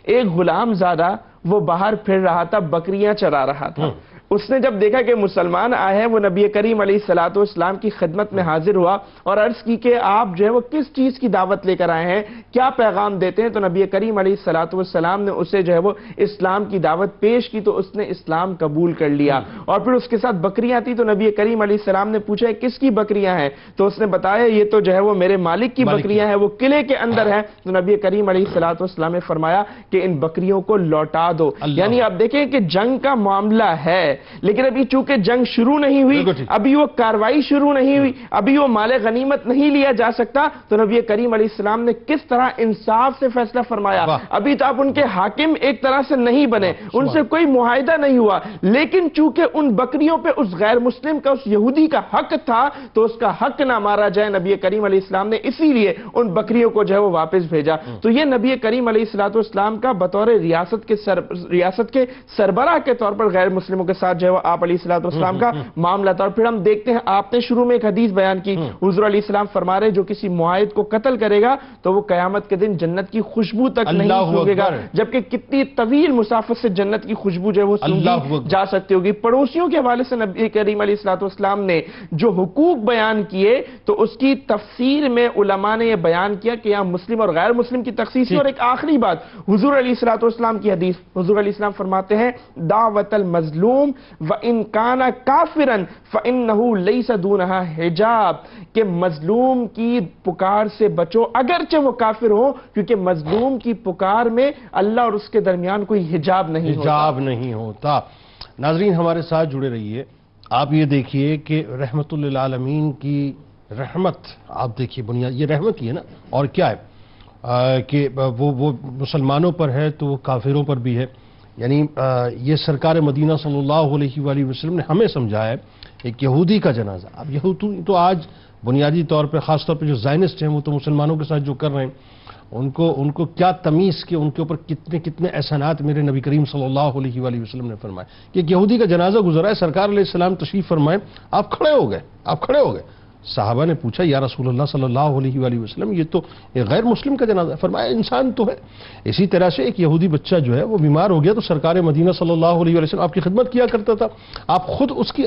ایک غلام زادہ وہ باہر پھر رہا تھا، بکریاں چرا رہا تھا. اس نے جب دیکھا کہ مسلمان آئے ہیں، وہ نبی کریم علیہ الصلوۃ والسلام کی خدمت میں حاضر ہوا اور عرض کی کہ آپ جو ہے وہ کس چیز کی دعوت لے کر آئے ہیں، کیا پیغام دیتے ہیں. تو نبی کریم علیہ الصلوۃ والسلام نے اسے جو ہے وہ اسلام کی دعوت پیش کی تو اس نے اسلام قبول کر لیا. اور پھر اس کے ساتھ بکریاں تھیں تو نبی کریم علیہ السلام نے پوچھا کس کی بکریاں ہیں، تو اس نے بتایا یہ تو جو ہے وہ میرے مالک کی بکریاں ہیں، وہ قلعے کے اندر ہیں. تو نبی کریم علیہ الصلوۃ والسلام نے فرمایا کہ ان بکریوں کو لوٹا دو. یعنی آپ دیکھیں کہ جنگ کا معاملہ ہے لیکن ابھی چونکہ جنگ شروع نہیں ہوئی، ابھی وہ کاروائی شروع نہیں ہوئی، ابھی وہ مال غنیمت نہیں لیا جا سکتا. تو نبی کریم علیہ السلام نے کس طرح انصاف سے فیصلہ فرمایا. ابھی تو آپ ان کے حاکم ایک طرح سے نہیں بنے، ان سے کوئی معاہدہ نہیں ہوا، لیکن چونکہ ان بکریوں پہ اس غیر مسلم کا، اس یہودی کا حق تھا تو اس کا حق نہ مارا جائے. نبی کریم علیہ السلام نے اسی لیے ان بکریوں کو جو ہے وہ واپس بھیجا. تو یہ نبی کریم علیہ الصلوۃ والسلام کا بطور ریاست کے سربراہ کے طور پر غیر مسلموں کے ساتھ ساتھ جو ہے وہ آپ علیہ الصلوۃ والسلام کا معاملہ تھا. اور پھر ہم دیکھتے ہیں آپ نے شروع میں ایک حدیث بیان کی, حضور علیہ السلام فرما رہے جو کسی معاہد کو قتل کرے گا تو وہ قیامت کے دن جنت کی خوشبو تک نہیں سونگے گا, جبکہ کتنی طویل مسافت سے جنت کی خوشبو جو ہے وہ سونگی جا سکتی ہوگی. پڑوسیوں کے حوالے سے نبی کریم علیہ الصلوۃ والسلام نے جو حقوق بیان کیے تو اس کی تفسیر میں علماء نے یہ بیان کیا کہ یہاں مسلم اور غیر مسلم کی تخصیص ہے. اور ایک آخری بات, حضور علیہ الصلوۃ والسلام کی حدیث, حضور علیہ السلام فرماتے ہیں دعوت المظلوم وَإِن كَانَ كَافِرًا فَإِنَّهُ لَيْسَ دُونَهَا حجاب, کہ مظلوم کی پکار سے بچو اگرچہ وہ کافر ہو, کیونکہ مظلوم کی پکار میں اللہ اور اس کے درمیان کوئی حجاب نہیں
ہوتا. ناظرین ہمارے ساتھ جڑے رہیے. آپ یہ دیکھیے کہ رحمت للعالمین کی رحمت آپ دیکھیے, بنیاد یہ رحمت ہی ہے نا, اور کیا ہے کہ وہ مسلمانوں پر ہے تو وہ کافروں پر بھی ہے. یعنی یہ سرکار مدینہ صلی اللہ علیہ وآلہ وسلم نے ہمیں سمجھایا ہے. ایک یہودی کا جنازہ, اب یہودی تو آج بنیادی طور پہ خاص طور پہ جو زائنسٹ ہیں وہ تو مسلمانوں کے ساتھ جو کر رہے ہیں ان کو کیا تمیز کہ ان کے اوپر کتنے احسانات میرے نبی کریم صلی اللہ علیہ وآلہ وسلم نے فرمائے. کہ ایک یہودی کا جنازہ گزرا ہے, سرکار علیہ السلام تشریف فرمائے, آپ کھڑے ہو گئے. صحابہ نے پوچھا یا رسول اللہ صلی اللہ علیہ وآلہ وسلم یہ تو ایک غیر مسلم کا جنازہ ہے. فرمایا انسان تو ہے. اسی طرح سے ایک یہودی بچہ جو ہے وہ بیمار ہو گیا تو سرکار مدینہ صلی اللہ علیہ وآلہ وسلم آپ کی خدمت کیا کرتا تھا, آپ خود اس کی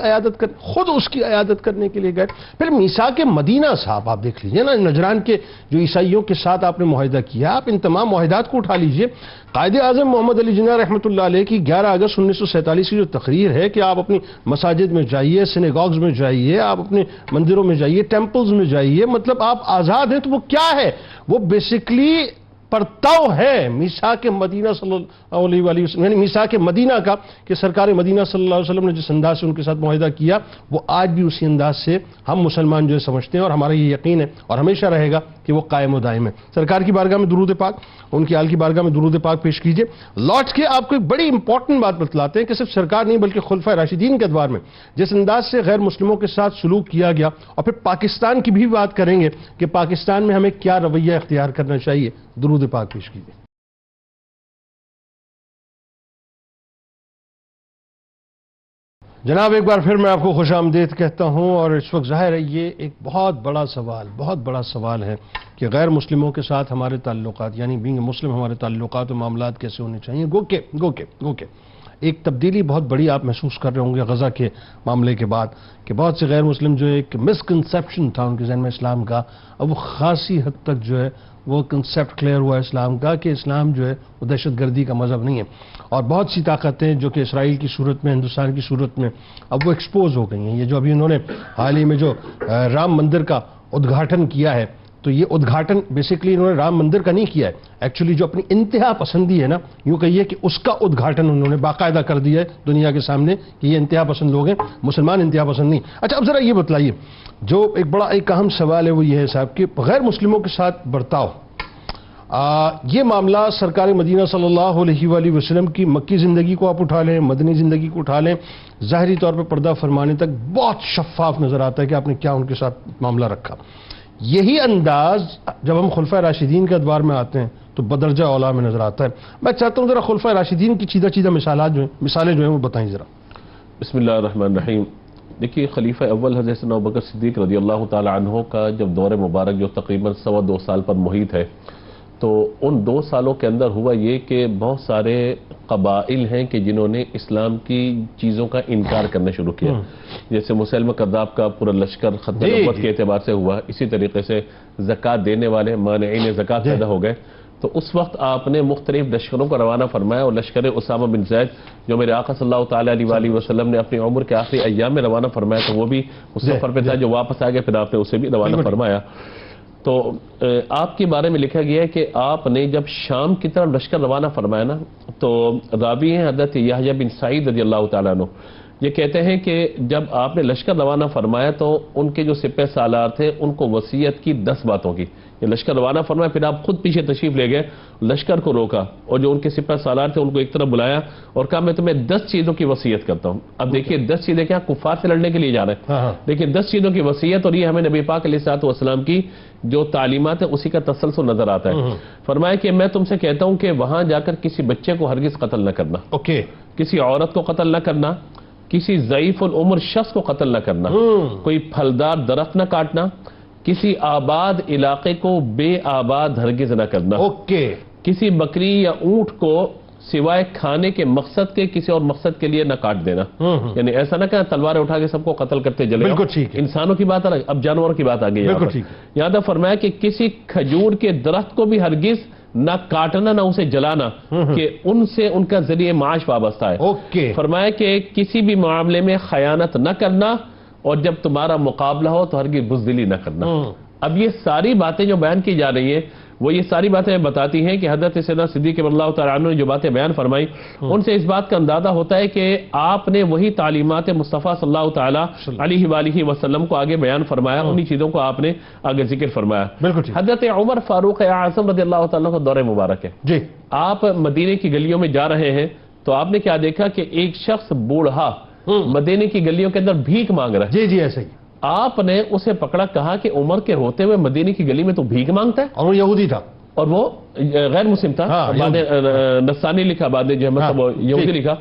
عیادت کرنے کے لیے گئے. پھر میثاق مدینہ صاحب آپ دیکھ لیجئے نا, نجران کے جو عیسائیوں کے ساتھ آپ نے معاہدہ کیا, آپ ان تمام معاہدات کو اٹھا لیجئے. قائد اعظم محمد علی جناح رحمۃ اللہ علیہ کی 11 اگست 1947 کی جو تقریر ہے کہ آپ اپنی مساجد میں جائیے, سینیگاگز میں جائیے, آپ اپنے مندروں میں جائیے, ٹیمپلز میں جائیے, مطلب آپ آزاد ہیں, تو وہ کیا ہے؟ وہ بیسیکلی پرتاؤ ہے میثاق مدینہ صلی اللہ علیہ وآلہ وسلم, یعنی میثاق مدینہ کا, کہ سرکار مدینہ صلی اللہ علیہ وسلم نے جس انداز سے ان کے ساتھ معاہدہ کیا وہ آج بھی اسی انداز سے ہم مسلمان جو ہے سمجھتے ہیں, اور ہمارا یہ یقین ہے اور ہمیشہ رہے گا کہ وہ قائم و دائم ہے. سرکار کی بارگاہ میں درود پاک, ان کی آل کی بارگاہ میں درود پاک پیش کیجئے. لوٹ کے آپ کو ایک بڑی امپورٹنٹ بات بتلاتے ہیں کہ صرف سرکار نہیں بلکہ خلفائے راشدین کے ادوار میں جس انداز سے غیر مسلموں کے ساتھ سلوک کیا گیا, اور پھر پاکستان کی بھی بات کریں گے کہ پاکستان میں ہمیں کیا رویہ اختیار کرنا چاہیے. درود پاک پیش کیجئے. جناب ایک بار پھر میں آپ کو خوش آمدید کہتا ہوں, اور اس وقت ظاہر ہے یہ ایک بہت بڑا سوال ہے کہ غیر مسلموں کے ساتھ ہمارے تعلقات, یعنی بینگ مسلم ہمارے تعلقات و معاملات کیسے ہونے چاہیے. گو کہ ایک تبدیلی بہت بڑی آپ محسوس کر رہے ہوں گے غزہ کے معاملے کے بعد, کہ بہت سے غیر مسلم جو ایک مسکنسیپشن تھا ان کے ذہن میں اسلام کا, اب وہ خاصی حد تک جو ہے وہ کنسیپٹ کلیئر ہوا ہے اسلام کا کہ اسلام جو ہے وہ دہشت گردی کا مذہب نہیں ہے. اور بہت سی طاقتیں جو کہ اسرائیل کی صورت میں, ہندوستان کی صورت میں اب وہ ایکسپوز ہو گئی ہیں. یہ جو ابھی انہوں نے حال ہی میں جو رام مندر کا ادگھاٹن کیا ہے, تو یہ ادگھاٹن بیسیکلی انہوں نے رام مندر کا نہیں کیا ہے, ایکچولی جو اپنی انتہا پسندی ہے نا, یوں کہیے کہ اس کا ادگھاٹن انہوں نے باقاعدہ کر دیا ہے دنیا کے سامنے کہ یہ انتہا پسند لوگ ہیں, مسلمان انتہا پسند نہیں. اچھا اب ذرا یہ بتلائیے, جو ایک اہم سوال ہے وہ یہ ہے صاحب کہ غیر مسلموں کے ساتھ برتاؤ, یہ معاملہ سرکار مدینہ صلی اللہ علیہ وآلہ وسلم کی مکی زندگی کو آپ اٹھا لیں, مدنی زندگی کو اٹھا لیں, ظاہری طور پہ پردہ فرمانے تک بہت شفاف نظر آتا ہے کہ آپ نے کیا ان کے ساتھ معاملہ رکھا. یہی انداز جب ہم خلفائے راشدین کے ادوار میں آتے ہیں تو بدرجہ اولا میں نظر آتا ہے. میں چاہتا ہوں ذرا خلفائے راشدین کی چیدہ مثالیں جو ہیں وہ بتائیں ذرا.
بسم اللہ الرحمن الرحیم. دیکھیے خلیفہ اول حضرت ابوبکر صدیق رضی اللہ تعالی عنہ کا جب دور مبارک جو تقریباً 2.25 سال پر محیط ہے, تو ان 2 سالوں کے اندر ہوا یہ کہ بہت سارے قبائل ہیں کہ جنہوں نے اسلام کی چیزوں کا انکار کرنا شروع کیا. جیسے مسلمہ کذاب کا پورا لشکر ختم نبوت کے اعتبار سے ہوا, اسی طریقے سے زکوٰۃ دینے والے مانعین زکوٰۃ پیدا ہو گئے. تو اس وقت آپ نے مختلف لشکروں کو روانہ فرمایا, اور لشکر اسامہ بن زید جو میرے آقا صلی اللہ تعالیٰ علیہ وآلہ وسلم نے اپنی عمر کے آخری ایام میں روانہ فرمایا, تو وہ بھی اس سفر پہ تھا, جو واپس آ گیا پھر آپ نے اسے بھی روانہ فرمایا. تو آپ کے بارے میں لکھا گیا ہے کہ آپ نے جب شام کی طرف لشکر روانہ فرمایا نا, تو راوی ہیں حضرت یحییٰ بن سعید رضی اللہ تعالیٰ عنہ, یہ کہتے ہیں کہ جب آپ نے لشکر روانہ فرمایا تو ان کے جو سپہ سالار تھے ان کو وصیت کی 10 باتوں کی. یہ لشکر روانہ فرمایا, پھر آپ خود پیچھے تشریف لے گئے, لشکر کو روکا, اور جو ان کے سپہ سالار تھے ان کو ایک طرف بلایا اور کہا میں تمہیں 10 چیزوں کی وصیت کرتا ہوں. اب دیکھیے 10 چیزیں کیا کفار سے لڑنے کے لیے جا رہے ہیں, دیکھیے 10 چیزوں کی وصیت, اور یہ ہمیں نبی پاک علیہ الصلوۃ والسلام کی جو تعلیمات ہیں اسی کا تسلسل نظر آتا ہے. فرمایا کہ میں تم سے کہتا ہوں کہ وہاں جا کر کسی بچے کو ہرگز قتل نہ کرنا, کسی عورت کو قتل نہ کرنا, کسی ضعیف العمر شخص کو قتل نہ کرنا، کوئی پھلدار درخت نہ کاٹنا، کسی آباد علاقے کو بے آباد ہرگز نہ کرنا، کسی بکری یا اونٹ کو سوائے کھانے کے مقصد کے کسی اور مقصد کے لیے نہ کاٹ دینا، یعنی ایسا نہ کہ تلواریں اٹھا کے سب کو قتل کرتے جلے، انسانوں کی بات الگ، اب جانوروں کی بات آ گئی یہاں تک فرمایا کہ کسی کھجور کے درخت کو بھی ہرگز نہ کاٹنا نہ اسے جلانا کہ ان سے ان کا ذریعہ معاش وابستہ ہے، فرمایا کہ کسی بھی معاملے میں خیانت نہ کرنا، اور جب تمہارا مقابلہ ہو تو ہرگز بزدلی نہ کرنا۔ اب یہ ساری باتیں جو بیان کی جا رہی ہیں وہ یہ ساری باتیں بتاتی ہیں کہ حضرت سیدنا صدیق رضی اللہ تعالیٰ عنہ نے جو باتیں بیان فرمائی ان سے اس بات کا اندازہ ہوتا ہے کہ آپ نے وہی تعلیمات مصطفیٰ صلی اللہ تعالیٰ علیہ وآلہ وسلم کو آگے بیان فرمایا، انہی چیزوں کو آپ نے آگے ذکر فرمایا۔ حضرت عمر فاروق اعظم رضی اللہ تعالیٰ کا دور مبارک ہے، آپ مدینے کی گلیوں میں جا رہے ہیں تو آپ نے کیا دیکھا کہ ایک شخص بوڑھا مدینے کی گلیوں کے اندر بھیک مانگ رہا ہے،
ایسے ہی
آپ نے اسے پکڑا، کہا کہ عمر کے ہوتے ہوئے مدینے کی گلی میں تو بھیک مانگتا ہے،
اور وہ یہودی تھا
اور وہ غیر مسلم تھا، بعد نصرانی لکھا، بعد جو ہے مطلب یہودی لکھا۔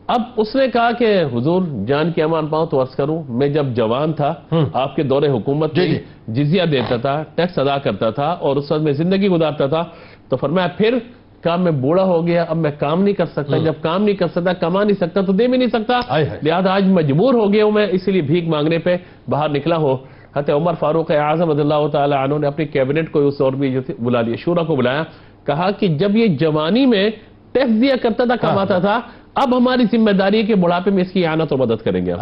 اب اس نے کہا کہ حضور جان کی امان پاؤں تو عرض کروں، میں جب جوان تھا آپ کے دور حکومت میں جزیہ دیتا تھا، ٹیکس ادا کرتا تھا اور اس وقت میں زندگی گزارتا تھا، تو فرمایا پھر کہا میں بوڑھا ہو گیا، اب میں کام نہیں کر سکتا، جب کام نہیں کر سکتا کما نہیں سکتا تو دے بھی نہیں سکتا، لہذا آج مجبور ہو گیا ہوں میں، اسی لیے بھیک مانگنے پہ باہر نکلا ہو۔ حضرت عمر فاروق اعظم رضی اللہ تعالی عنہ نے اپنی کیبنٹ کو اس اور بھی جو بلا لیا، شورا کو بلایا، کہا کہ جب یہ جوانی میں ٹیکس دیا کرتا تھا کماتا تھا، اب ہماری ذمہ داری ہے کہ بڑھاپے میں اس کی اعانت اور مدد کریں گے۔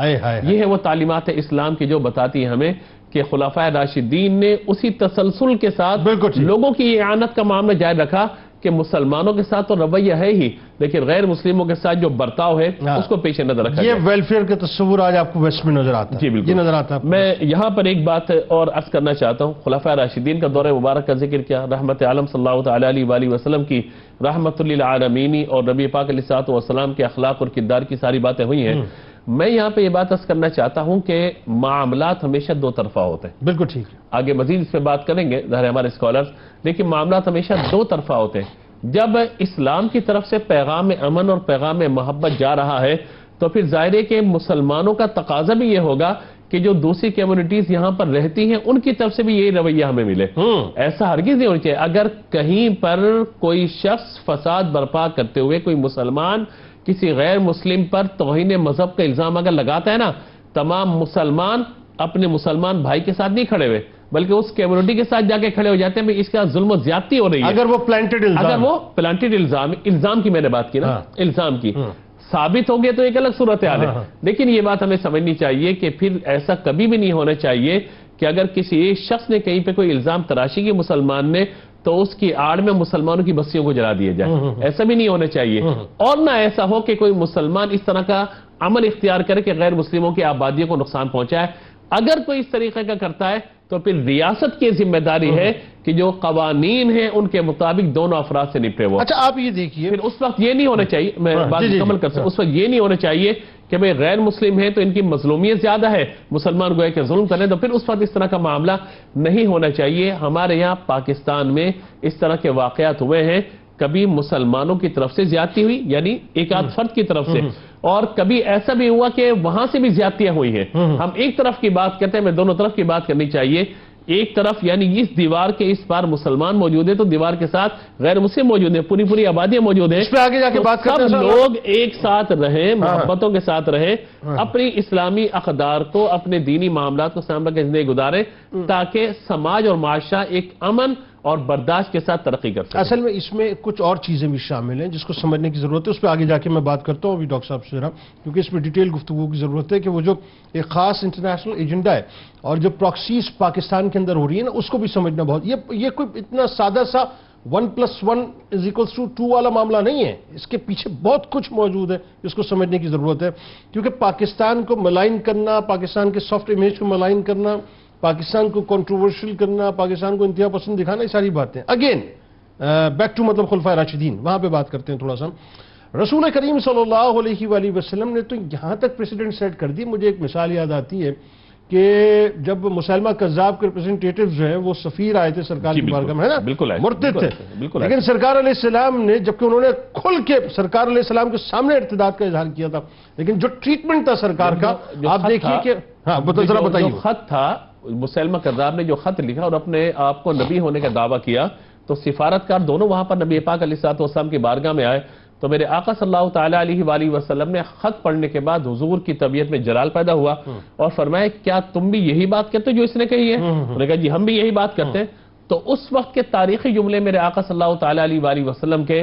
یہ ہے وہ تعلیمات اسلام کی جو بتاتی ہے ہمیں کہ خلفائے راشدین نے اسی تسلسل کے ساتھ لوگوں کی اعانت کا معاملہ جاری رکھا کہ مسلمانوں کے ساتھ تو رویہ ہے ہی، لیکن غیر مسلموں کے ساتھ جو برتاؤ ہے اس کو پیش نظر رکھا
یہ ویلفیئر کا تصور آج آپ کو ویسٹ میں نظر آتا ہے۔
جی بالکل
نظر آتا ہے۔
میں یہاں پر ایک بات اور عرض کرنا چاہتا ہوں، خلفائے راشدین کا دور مبارک کا ذکر کیا، رحمت عالم صلی اللہ تعالی علیہ وآلہ وسلم کی رحمت للعالمین اور نبی پاک علیہ الصلوۃ والسلام کے اخلاق اور کردار کی ساری باتیں ہوئی ہیں۔ میں یہاں پہ یہ بات عرض کرنا چاہتا ہوں کہ معاملات ہمیشہ دو طرفہ ہوتے ہیں،
بالکل ٹھیک ہے،
آگے مزید اس پہ بات کریں گے ظاہر ہمارے اسکالرز، لیکن معاملات ہمیشہ دو طرفہ ہوتے ہیں۔ جب اسلام کی طرف سے پیغام امن اور پیغام محبت جا رہا ہے تو پھر ظاہر ہے کہ مسلمانوں کا تقاضا بھی یہ ہوگا کہ جو دوسری کمیونٹیز یہاں پر رہتی ہیں ان کی طرف سے بھی یہی رویہ ہمیں ملے۔ ایسا ہرگز نہیں ہونا چاہیے، اگر کہیں پر کوئی شخص فساد برپا کرتے ہوئے کوئی مسلمان کسی غیر مسلم پر توہین مذہب کا الزام اگر لگاتا ہے نا، تمام مسلمان اپنے مسلمان بھائی کے ساتھ نہیں کھڑے ہوئے بلکہ اس کمیونٹی کے ساتھ جا کے کھڑے ہو جاتے ہیں کہ اس کا ظلم و زیادتی ہو رہی ہے،
اگر وہ
پلانٹڈ الزام کی میں نے بات کی نا، الزام کی ثابت ہو گیا تو ایک الگ صورتحال ہے، لیکن یہ بات ہمیں سمجھنی چاہیے کہ پھر ایسا کبھی بھی نہیں ہونا چاہیے کہ اگر کسی ایک شخص نے کہیں پہ کوئی الزام تراشی کی مسلمان نے تو اس کی آڑ میں مسلمانوں کی بستیوں کو جلا دیا جائے، ایسا بھی نہیں ہونا چاہیے، اور نہ ایسا ہو کہ کوئی مسلمان اس طرح کا عمل اختیار کرے کہ غیر مسلموں کی آبادیوں کو نقصان پہنچائے۔ اگر کوئی اس طریقے کا کرتا ہے تو پھر ریاست کی ذمہ داری ہے کہ جو قوانین ہیں ان کے مطابق دونوں افراد سے نپٹے وہ۔
اچھا آپ یہ دیکھیے،
پھر اس وقت یہ نہیں ہونا چاہیے، میں بات مکمل کر سکتا ہوں، اس وقت یہ نہیں ہونا چاہیے کہ بھئی غیر مسلم ہیں تو ان کی مظلومیت زیادہ ہے، مسلمان گویا کہ ظلم کریں، تو پھر اس وقت اس طرح کا معاملہ نہیں ہونا چاہیے۔ ہمارے یہاں پاکستان میں اس طرح کے واقعات ہوئے ہیں، کبھی مسلمانوں کی طرف سے زیادتی ہوئی یعنی ایک آدھ فرد کی طرف سے، اور کبھی ایسا بھی ہوا کہ وہاں سے بھی زیادتیاں ہوئی ہیں۔ ہم ایک طرف کی بات کرتے ہیں، میں دونوں طرف کی بات کرنی چاہیے۔ ایک طرف یعنی اس دیوار کے اس پار مسلمان موجود ہیں تو دیوار کے ساتھ غیر مسلم موجود ہیں، پوری آبادیاں موجود ہیں،
اس پہ آگے جا کے بات کرتے ہیں،
سب لوگ ایک ساتھ رہیں، محبتوں کے ساتھ رہیں، اپنی اسلامی اقدار کو، اپنے دینی معاملات کو سامنے کے زندگی گزاریں تاکہ سماج اور معاشرہ ایک امن اور برداشت کے ساتھ ترقی کر سکے۔
اصل میں اس میں کچھ اور چیزیں بھی شامل ہیں جس کو سمجھنے کی ضرورت ہے، اس پہ آگے جا کے میں بات کرتا ہوں ابھی ڈاکٹر صاحب سے ذرا، کیونکہ اس میں ڈیٹیل گفتگو کی ضرورت ہے کہ وہ جو ایک خاص انٹرنیشنل ایجنڈا ہے اور جو پراکسیز پاکستان کے اندر ہو رہی ہے نا، اس کو بھی سمجھنا بہت، یہ کوئی اتنا سادہ سا 1+1=2 والا معاملہ نہیں ہے، اس کے پیچھے بہت کچھ موجود ہے جس کو سمجھنے کی ضرورت ہے، کیونکہ پاکستان کو ملائن کرنا، پاکستان کے سافٹ امیج کو ملائن کرنا، پاکستان کو کنٹروورشل کرنا، پاکستان کو انتہا پسند دکھانا، یہ ساری باتیں اگین بیک ٹو مطلب خلفائے راشدین، وہاں پہ بات کرتے ہیں تھوڑا سا۔ رسول کریم صلی اللہ علیہ وآلہ وسلم نے تو یہاں تک پریسیڈنٹ سیٹ کر دی، مجھے ایک مثال یاد آتی ہے کہ جب مسلمہ کذاب کے ریپرزنٹیٹیوز جو ہیں وہ سفیر آئے تھے سرکار کی بارگاہ میں، ہے نا،
بالکل آئے،
مرتد تھے،
بالکل،
لیکن سرکار علیہ السلام نے، جبکہ انہوں نے کھل کے سرکار علیہ السلام کے سامنے ارتداد کا اظہار کیا تھا، لیکن جو ٹریٹمنٹ تھا سرکار کا، آپ دیکھیے کہ ہاں ذرا بتائیے،
جو خط تھا مسلمہ کذاب نے جو خط لکھا اور اپنے آپ کو نبی ہونے کا دعویٰ کیا، تو سفارتکار دونوں وہاں پر نبی پاک علیہ السلام کی بارگاہ میں آئے، تو میرے آقا صلی اللہ تعالیٰ علیہ وآلہ وسلم نے خط پڑھنے کے بعد حضور کی طبیعت میں جلال پیدا ہوا اور فرمایا کیا تم بھی یہی بات کرتے جو اس نے کہی ہے؟ انہوں نے کہا جی ہم بھی یہی بات کرتے ہیں۔ تو اس وقت کے تاریخی جملے میرے آقا صلی اللہ تعالیٰ علیہ وآلہ وسلم کے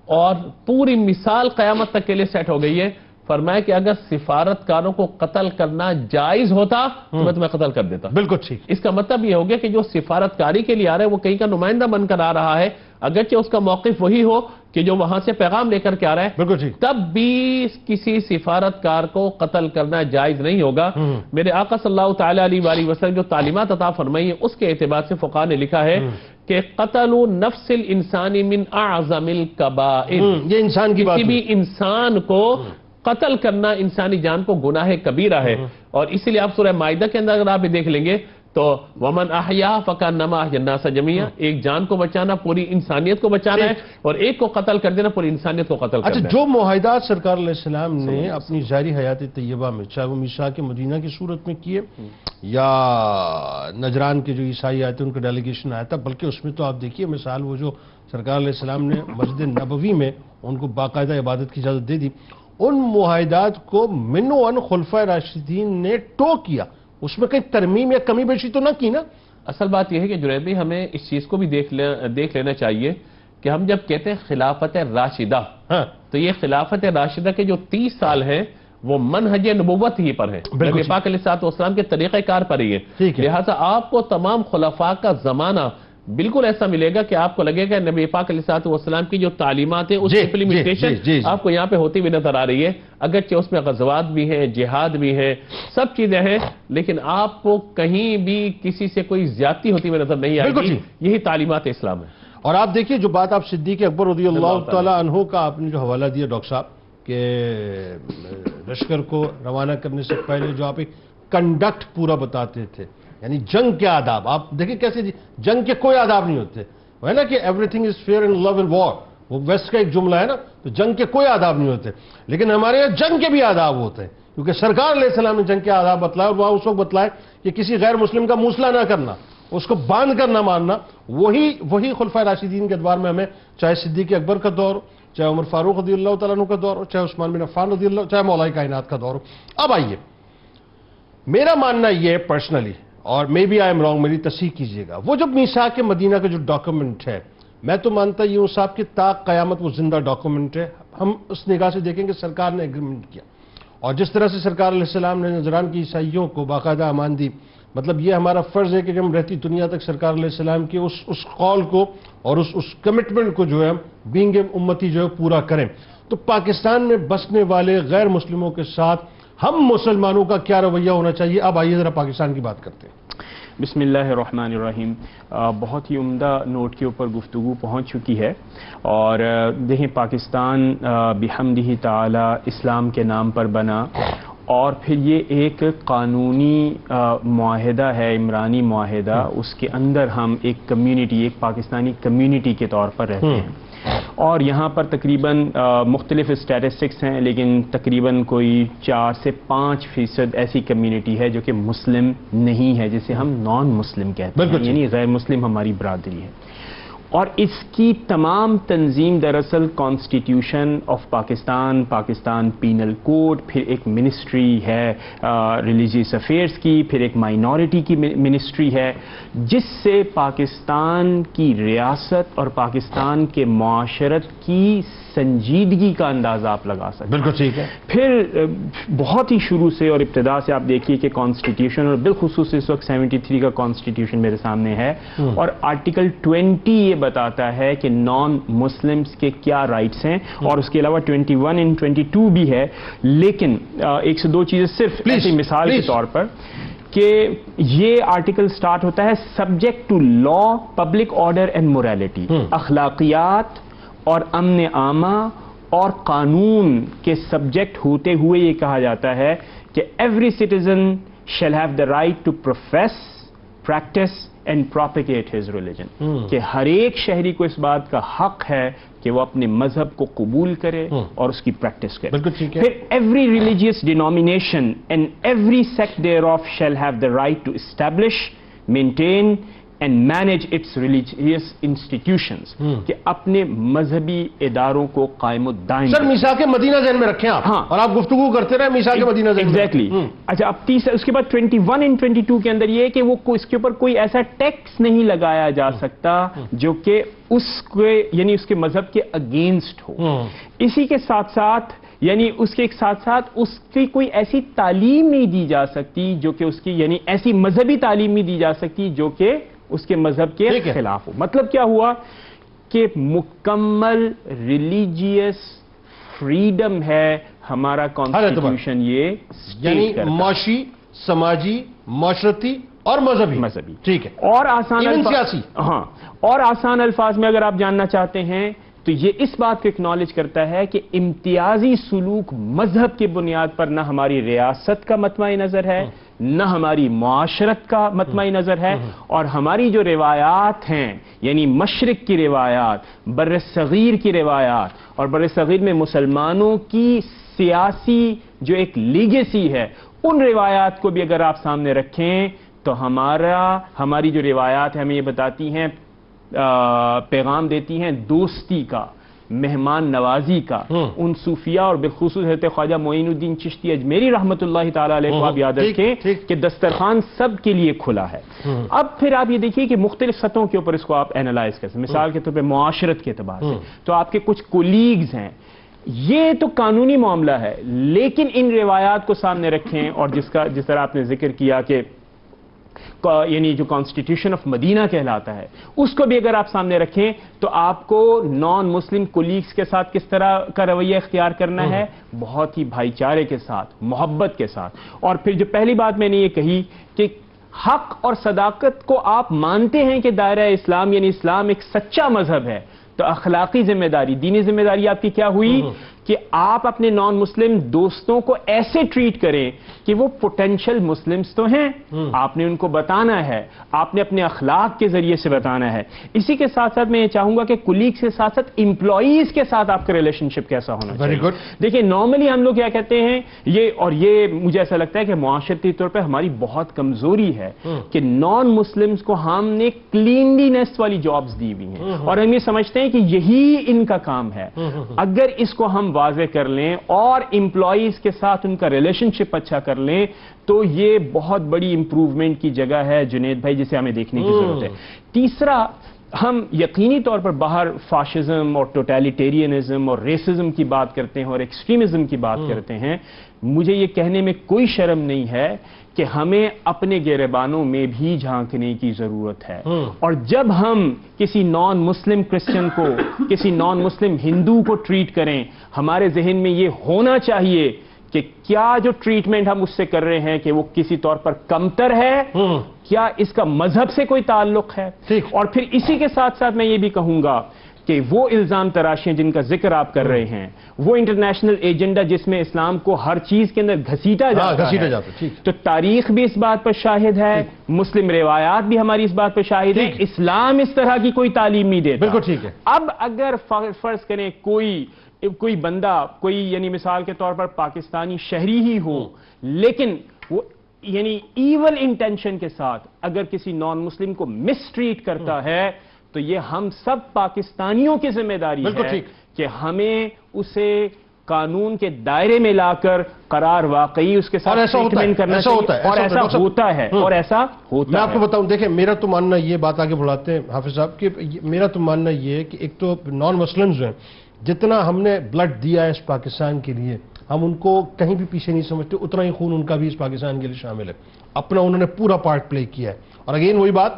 اور پوری مثال قیامت تک کے لیے سیٹ ہو گئی ہے۔ فرمایا کہ اگر سفارتکاروں کو قتل کرنا جائز ہوتا تو میں تمہیں قتل کر دیتا۔
بالکل ٹھیک۔
اس کا مطلب یہ ہو گیا کہ جو سفارتکاری کے لیے آ رہا ہے وہ کہیں کا نمائندہ بن کر آ رہا ہے، اگرچہ اس کا موقف وہی ہو کہ جو وہاں سے پیغام لے کر کے آ رہا ہے،
بالکل ٹھیک،
تب بھی کسی سفارتکار کو قتل کرنا جائز نہیں ہوگا۔ میرے آقا صلی اللہ تعالیٰ علیہ وآلہ وسلم جو تعلیمات عطا فرمائی ہیں اس کے اعتبار سے فقہاء نے لکھا ہے کہ قتل نفس الانسان من اعظم الکبائر،
یہ انسان کی بات
کسی بھی انسان کو قتل کرنا انسانی جان کو گناہ کبیرہ ہے، اور اسی لیے آپ سورہ مائدہ کے اندر اگر آپ دیکھ لیں گے تو ومن احیا فکانما احیا الناس جميعا، ایک جان کو بچانا پوری انسانیت کو بچانا ہے، اور ایک کو قتل کر دینا پوری انسانیت کو قتل کرنا ہے۔
اچھا، جو معاہدات سرکار علیہ السلام نے اپنی ظاہری حیات طیبہ میں، چاہے وہ میثاق مدینہ کی صورت میں کیے یا نجران کے جو عیسائی آئے تھے ان کا ڈیلیگیشن آیا تھا، بلکہ اس میں تو آپ دیکھیے مثال وہ جو سرکار علیہ السلام نے مسجد نبوی میں ان کو باقاعدہ عبادت کی اجازت دے دی، ان معاہدات کو منوعاً خلفائے راشدین نے ٹو کیا، اس میں کہیں ترمیم یا کمی بیشی تو نہ کی نا؟
اصل بات یہ ہے کہ جنید بھائی ہمیں اس چیز کو بھی دیکھ لینا چاہیے کہ ہم جب کہتے ہیں خلافت راشدہ، تو یہ خلافت راشدہ کے جو 30 سال ہیں وہ منہج نبوت ہی پر ہیں، نبی پاک علیہ السلام کے طریقہ کار پر ہی ہے، لہٰذا آپ کو تمام خلفاء کا زمانہ بالکل ایسا ملے گا کہ آپ کو لگے گا نبی پاک علیہ السلام کی جو تعلیمات ہیں اس کی امپلیمنٹیشن آپ کو یہاں پہ ہوتی بھی نظر آ رہی ہے، اگرچہ اس میں غزوات بھی ہیں، جہاد بھی ہیں، سب چیزیں ہیں، لیکن آپ کو کہیں بھی کسی سے کوئی زیادتی ہوتی ہوئی نظر نہیں آئے گی، یہی تعلیمات اسلام ہے۔
اور آپ دیکھیے جو بات آپ صدیق اکبر رضی اللہ تعالیٰ عنہ کا آپ نے جو حوالہ دیا ڈاکٹر صاحب کہ لشکر کو روانہ کرنے سے پہلے جو آپ ایک کنڈکٹ پورا بتاتے تھے، یعنی جنگ کے آداب، آپ دیکھیں کیسے جنگ کے کوئی آداب نہیں ہوتے، وہ ہے نا کہ everything is fair in love and war, وہ ویسٹ کا ایک جملہ ہے نا، تو جنگ کے کوئی آداب نہیں ہوتے، لیکن ہمارے یہاں جنگ کے بھی آداب ہوتے ہیں، کیونکہ سرکار علیہ السلام نے جنگ کے آداب بتلائے، اور وہاں اس وقت بتلائے کہ کسی غیر مسلم کا موصلہ نہ کرنا، اس کو باندھ کر نہ مارنا، وہی خلفائے راشدین کے ادوار میں ہمیں چاہے صدیق اکبر کا دور ہو، چاہے عمر فاروق رضی اللہ تعالیٰ عنہ کا دور ہو، چاہے عثمان بن عفان رضی اللہ، چاہے مولا کائنات کا دور ہو۔ اب آئیے، میرا ماننا یہ ہے پرسنلی، اور maybe I am wrong, میری تصحیح کیجئے گا، وہ جو میثاق مدینہ کا جو ڈاکومنٹ ہے، میں تو مانتا ہوں صاحب کہ تا قیامت وہ زندہ ڈاکومنٹ ہے، ہم اس نگاہ سے دیکھیں کہ سرکار نے ایگریمنٹ کیا، اور جس طرح سے سرکار علیہ السلام نے نجران کی عیسائیوں کو باقاعدہ امان دی، مطلب یہ ہمارا فرض ہے کہ ہم رہتی دنیا تک سرکار علیہ السلام کے اس قول کو اور اس کمٹمنٹ کو جو ہے بینگ امتی جو ہے پورا کریں۔ تو پاکستان میں بسنے والے غیر مسلموں کے ساتھ ہم مسلمانوں کا کیا رویہ ہونا چاہیے؟ اب آئیے ذرا پاکستان کی بات کرتے ہیں۔
بسم اللہ الرحمن الرحیم۔ بہت ہی عمدہ نوٹ کے اوپر گفتگو پہنچ چکی ہے، اور دیکھیں پاکستان بحمدہ تعالی اسلام کے نام پر بنا، اور پھر یہ ایک قانونی معاہدہ ہے، عمرانی معاہدہ، اس کے اندر ہم ایک کمیونٹی، ایک پاکستانی کمیونٹی کے طور پر رہتے ہیں، اور یہاں پر تقریباً مختلف اسٹیٹسٹکس ہیں، لیکن تقریباً کوئی 4 سے 5% ایسی کمیونٹی ہے جو کہ مسلم نہیں ہے، جسے ہم نان مسلم کہتے ہیں، یعنی غیر مسلم ہماری برادری ہے، اور اس کی تمام تنظیم دراصل constitution of Pakistan, Pakistan penal code, پھر ایک منسٹری ہے ریلیجیس افیئرس کی، پھر ایک مائنورٹی کی منسٹری ہے، جس سے پاکستان کی ریاست اور پاکستان کے معاشرت کی سنجیدگی کا اندازہ آپ لگا سکتے ہیں۔
بالکل ٹھیک ہے۔
پھر بہت ہی شروع سے اور ابتدا سے آپ دیکھیے کہ کانسٹیٹیوشن، اور بالخصوص اس وقت 73 کا کانسٹیٹیوشن میرے سامنے ہے، اور آرٹیکل 20 یہ بتاتا ہے کہ نان مسلمز کے کیا رائٹس ہیں، اور اس کے علاوہ 21 and 22 بھی ہے، لیکن ایک سے دو چیزیں صرف ایسی مثال کے طور پر کہ یہ آرٹیکل سٹارٹ ہوتا ہے subject to law, public order and morality, اخلاقیات اور امن عامہ اور قانون کے سبجیکٹ ہوتے ہوئے یہ کہا جاتا ہے کہ every citizen shall have the right to profess, practice and propagate his religion. کہ ہر ایک شہری کو اس بات کا حق ہے کہ وہ اپنے مذہب کو قبول کرے اور اس کی پریکٹس کرے.
بالکل ٹھیک ہے.
پھر every religious denomination and every sect thereof shall have the right to establish, maintain and manage its religious institutions. کہ اپنے مذہبی اداروں کو قائم و دائم.
سر میثاق مدینہ ذہن میں رکھیں آپ, اور آپ گفتگو کرتے رہے میثاق مدینہ ذہن میں.
ایگزیکٹلی. اچھا اب اس کے بعد 21 and 22 کے اندر یہ ہے کہ وہ اس کے اوپر کوئی ایسا ٹیکس نہیں لگایا جا سکتا جو کہ اس یعنی اس کے مذہب کے اگینسٹ ہو. اسی کے ساتھ ساتھ یعنی اس کے ساتھ ساتھ اس کی کوئی ایسی تعلیم نہیں دی جا سکتی جو کہ اس کی یعنی ایسی مذہبی تعلیم نہیں دی جا سکتی جو کہ اس کے مذہب کے خلاف ہو. مطلب کیا ہوا کہ مکمل ریلیجیس فریڈم ہے ہمارا کانسٹیٹیوشن, یہ
یعنی معاشی, سماجی, معاشرتی اور مذہبی. ٹھیک ہے.
اور آسان الفاظ میں اگر آپ جاننا چاہتے ہیں تو یہ اس بات کو اکنالج کرتا ہے کہ امتیازی سلوک مذہب کی بنیاد پر نہ ہماری ریاست کا مطمع نظر ہے, نہ ہماری معاشرت کا مطمع نظر ہے, اور ہماری جو روایات ہیں یعنی مشرق کی روایات, بر صغیر کی روایات, اور بر صغیر میں مسلمانوں کی سیاسی جو ایک لیگیسی ہے, ان روایات کو بھی اگر آپ سامنے رکھیں تو ہماری جو روایات ہیں ہمیں یہ بتاتی ہیں, پیغام دیتی ہیں دوستی کا, مہمان نوازی کا. ان صوفیاء اور بالخصوص حضرت خواجہ معین الدین چشتی اجمیری رحمۃ اللہ تعالی علیہ کو آپ یاد رکھیں کہ دسترخوان سب کے لیے کھلا ہے. اب پھر آپ یہ دیکھیے کہ مختلف سطحوں کے اوپر اس کو آپ اینالائز کریں. مثال کے طور پہ معاشرت کے اعتبار سے تو آپ کے کچھ کولیگز ہیں, یہ تو قانونی معاملہ ہے, لیکن ان روایات کو سامنے رکھیں اور جس طرح آپ نے ذکر کیا کہ یعنی جو کانسٹیٹیوشن آف مدینہ کہلاتا ہے اس کو بھی اگر آپ سامنے رکھیں تو آپ کو نان مسلم کولیگز کے ساتھ کس طرح کا رویہ اختیار کرنا ہے, بہت ہی بھائی چارے کے ساتھ, محبت کے ساتھ. اور پھر جو پہلی بات میں نے یہ کہی کہ حق اور صداقت کو آپ مانتے ہیں کہ دائرہ اسلام یعنی اسلام ایک سچا مذہب ہے, تو اخلاقی ذمہ داری, دینی ذمہ داری آپ کی کیا ہوئی کہ آپ اپنے نان مسلم دوستوں کو ایسے ٹریٹ کریں کہ وہ پوٹینشل مسلمز تو ہیں, آپ نے ان کو بتانا ہے, آپ نے اپنے اخلاق کے ذریعے سے بتانا ہے. اسی کے ساتھ ساتھ میں یہ چاہوں گا کہ کولیگز کے ساتھ ساتھ امپلائیز کے ساتھ آپ کا ریلیشن شپ کیسا ہونا چاہیے. دیکھیں نارملی ہم لوگ کیا کہتے ہیں یہ مجھے ایسا لگتا ہے کہ معاشرتی طور پہ ہماری بہت کمزوری ہے کہ نان مسلمز کو ہم نے کلینلینس والی جابز دی ہوئی ہیں اور ہم یہ سمجھتے ہیں کہ یہی ان کا کام ہے. اگر اس کو ہم واضح کر لیں اور امپلائیز کے ساتھ ان کا ریلیشن شپ اچھا کر لیں تو یہ بہت بڑی امپروومنٹ کی جگہ ہے جنید بھائی, جسے ہمیں دیکھنے کی ضرورت ہے. تیسرا, ہم یقینی طور پر باہر فاشزم اور ٹوٹیلیٹیرینزم اور ریسزم کی بات کرتے ہیں اور ایکسٹریمزم کی بات کرتے ہیں. مجھے یہ کہنے میں کوئی شرم نہیں ہے کہ ہمیں اپنے گریبانوں میں بھی جھانکنے کی ضرورت ہے, اور جب ہم کسی نان مسلم کرسچن کو, کسی نان مسلم ہندو کو ٹریٹ کریں, ہمارے ذہن میں یہ ہونا چاہیے کہ کیا جو ٹریٹمنٹ ہم اس سے کر رہے ہیں کہ وہ کسی طور پر کمتر ہے, کیا اس کا مذہب سے کوئی تعلق ہے. اور پھر اسی کے ساتھ ساتھ میں یہ بھی کہوں گا کہ وہ الزام تراشیاں جن کا ذکر آپ کر رہے ہیں, وہ انٹرنیشنل ایجنڈا جس میں اسلام کو ہر چیز کے اندر گھسیٹا جاتا ہے, تو تاریخ بھی اس بات پر شاہد ہے, مسلم روایات بھی ہماری اس بات پر شاہد ہیں, اسلام اس طرح کی کوئی تعلیم نہیں دیتا.
بالکل ٹھیک ہے.
اب اگر فرض کریں کوئی بندہ, کوئی یعنی مثال کے طور پر پاکستانی شہری ہی ہو, لیکن وہ یعنی ایول انٹینشن کے ساتھ اگر کسی نان مسلم کو مس ٹریٹ کرتا ہے تو یہ ہم سب پاکستانیوں کی ذمہ داری ہے کہ ہمیں اسے قانون کے دائرے میں لا کر قرار واقعی اس کے ساتھ ٹریٹمنٹ کرنا چاہیے, اور ایسا ہوتا ہے.
میں آپ کو بتاؤں, دیکھیں میرا تو ماننا یہ, بات آگے بڑھاتے ہیں حافظ صاحب, کہ میرا تو ماننا یہ ہے کہ ایک تو نان مسلمز ہیں, جتنا ہم نے بلڈ دیا ہے اس پاکستان کے لیے ہم ان کو کہیں بھی پیچھے نہیں سمجھتے, اتنا ہی خون ان کا بھی اس پاکستان کے لیے شامل ہے, اپنا انہوں نے پورا پارٹ پلے کیا ہے. اور اگین وہی بات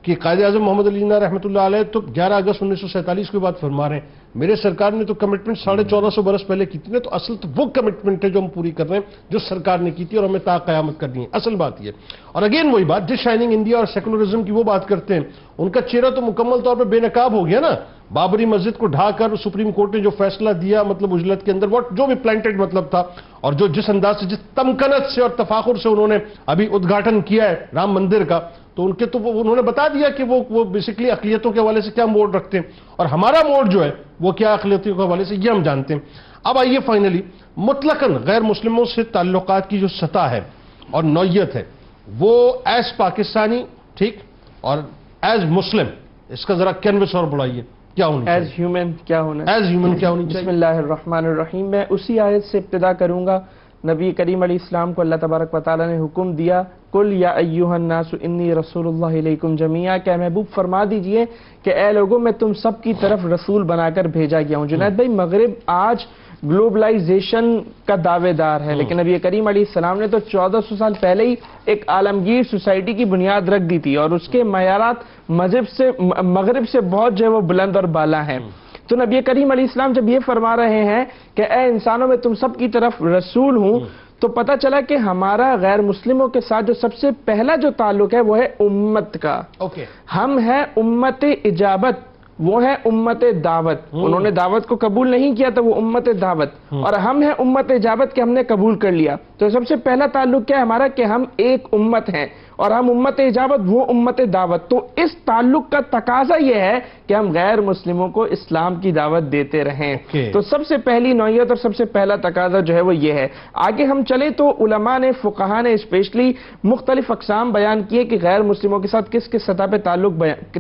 کہ قائد اعظم محمد علی جناح رحمۃ اللہ علیہ تو 11 اگست 1947 کی بات فرما رہے ہیں, میرے سرکار نے تو کمٹمنٹ 1450 برس پہلے کی تھی نا، تو اصل تو وہ کمٹمنٹ ہے جو ہم پوری کر رہے ہیں جو سرکار نے کی تھی اور ہمیں تا قیامت کرنی ہے، اصل بات یہ۔ اور اگین وہی بات، جس شائننگ انڈیا اور سیکولرزم کی وہ بات کرتے ہیں، ان کا چہرہ تو مکمل طور پر بے نقاب ہو گیا نا۔ بابری مسجد کو ڈھا کر سپریم کورٹ نے جو فیصلہ دیا، مطلب اجلت کے اندر جو بھی پلانٹڈ مطلب تھا، اور جو جس انداز سے، جس تمکنت سے اور تفاخر سے انہوں نے ابھی ادگھاٹن کیا ہے رام مندر کا، تو ان کے تو انہوں نے بتا دیا کہ وہ بیسیکلی اقلیتوں کے حوالے سے کیا موڈ رکھتے ہیں، اور ہمارا موڈ جو ہے وہ کیا اقلیتوں کے حوالے سے، یہ ہم جانتے ہیں۔ اب آئیے فائنلی مطلقاً غیر مسلموں سے تعلقات کی جو سطح ہے اور نوعیت ہے، وہ ایز پاکستانی ٹھیک اور ایز مسلم، اس کا ذرا کینوس اور بڑھائیے، کیا ہونی چاہیے؟
ایز ہیومن کیا ہونا چاہیے؟
ایز ہیومن کیا ہونی چاہیے؟
بسم اللہ الرحمن الرحیم۔ میں اسی آیت سے ابتدا کروں گا۔ نبی کریم علیہ السلام کو اللہ تبارک و تعالیٰ نے حکم دیا، قل یا ایھا الناس انی رسول اللہ علیکم جمیعا، کہ محبوب فرما دیجئے کہ اے لوگوں میں تم سب کی طرف رسول بنا کر بھیجا گیا ہوں۔ جنید بھائی، مغرب آج گلوبلائزیشن کا دعوے دار ہے، لیکن نبی کریم علیہ السلام نے تو 1400 سال پہلے ہی ایک عالمگیر سوسائٹی کی بنیاد رکھ دی تھی، اور اس کے معیارات مغرب سے بہت جو ہے وہ بلند اور بالا ہیں۔ تو نبی کریم علیہ السلام جب یہ فرما رہے ہیں کہ اے انسانوں میں تم سب کی طرف رسول ہوں، تو پتہ چلا کہ ہمارا غیر مسلموں کے ساتھ جو سب سے پہلا جو تعلق ہے وہ ہے امت کا۔ ہم ہیں امت اجابت، وہ ہے امت دعوت۔ انہوں نے دعوت کو قبول نہیں کیا تو وہ امت دعوت، اور ہم ہیں امت اجابت کہ ہم نے قبول کر لیا۔ تو سب سے پہلا تعلق کیا ہے ہمارا، کہ ہم ایک امت ہیں، اور ہم امت اجابت، وہ امت دعوت۔ تو اس تعلق کا تقاضا یہ ہے کہ ہم غیر مسلموں کو اسلام کی دعوت دیتے رہیں۔ تو سب سے پہلی نوعیت اور سب سے پہلا تقاضا جو ہے وہ یہ ہے۔ آگے ہم چلیں تو علماء نے، فقہاء نے اسپیشلی مختلف اقسام بیان کیے کہ غیر مسلموں کے ساتھ کس کس سطح پہ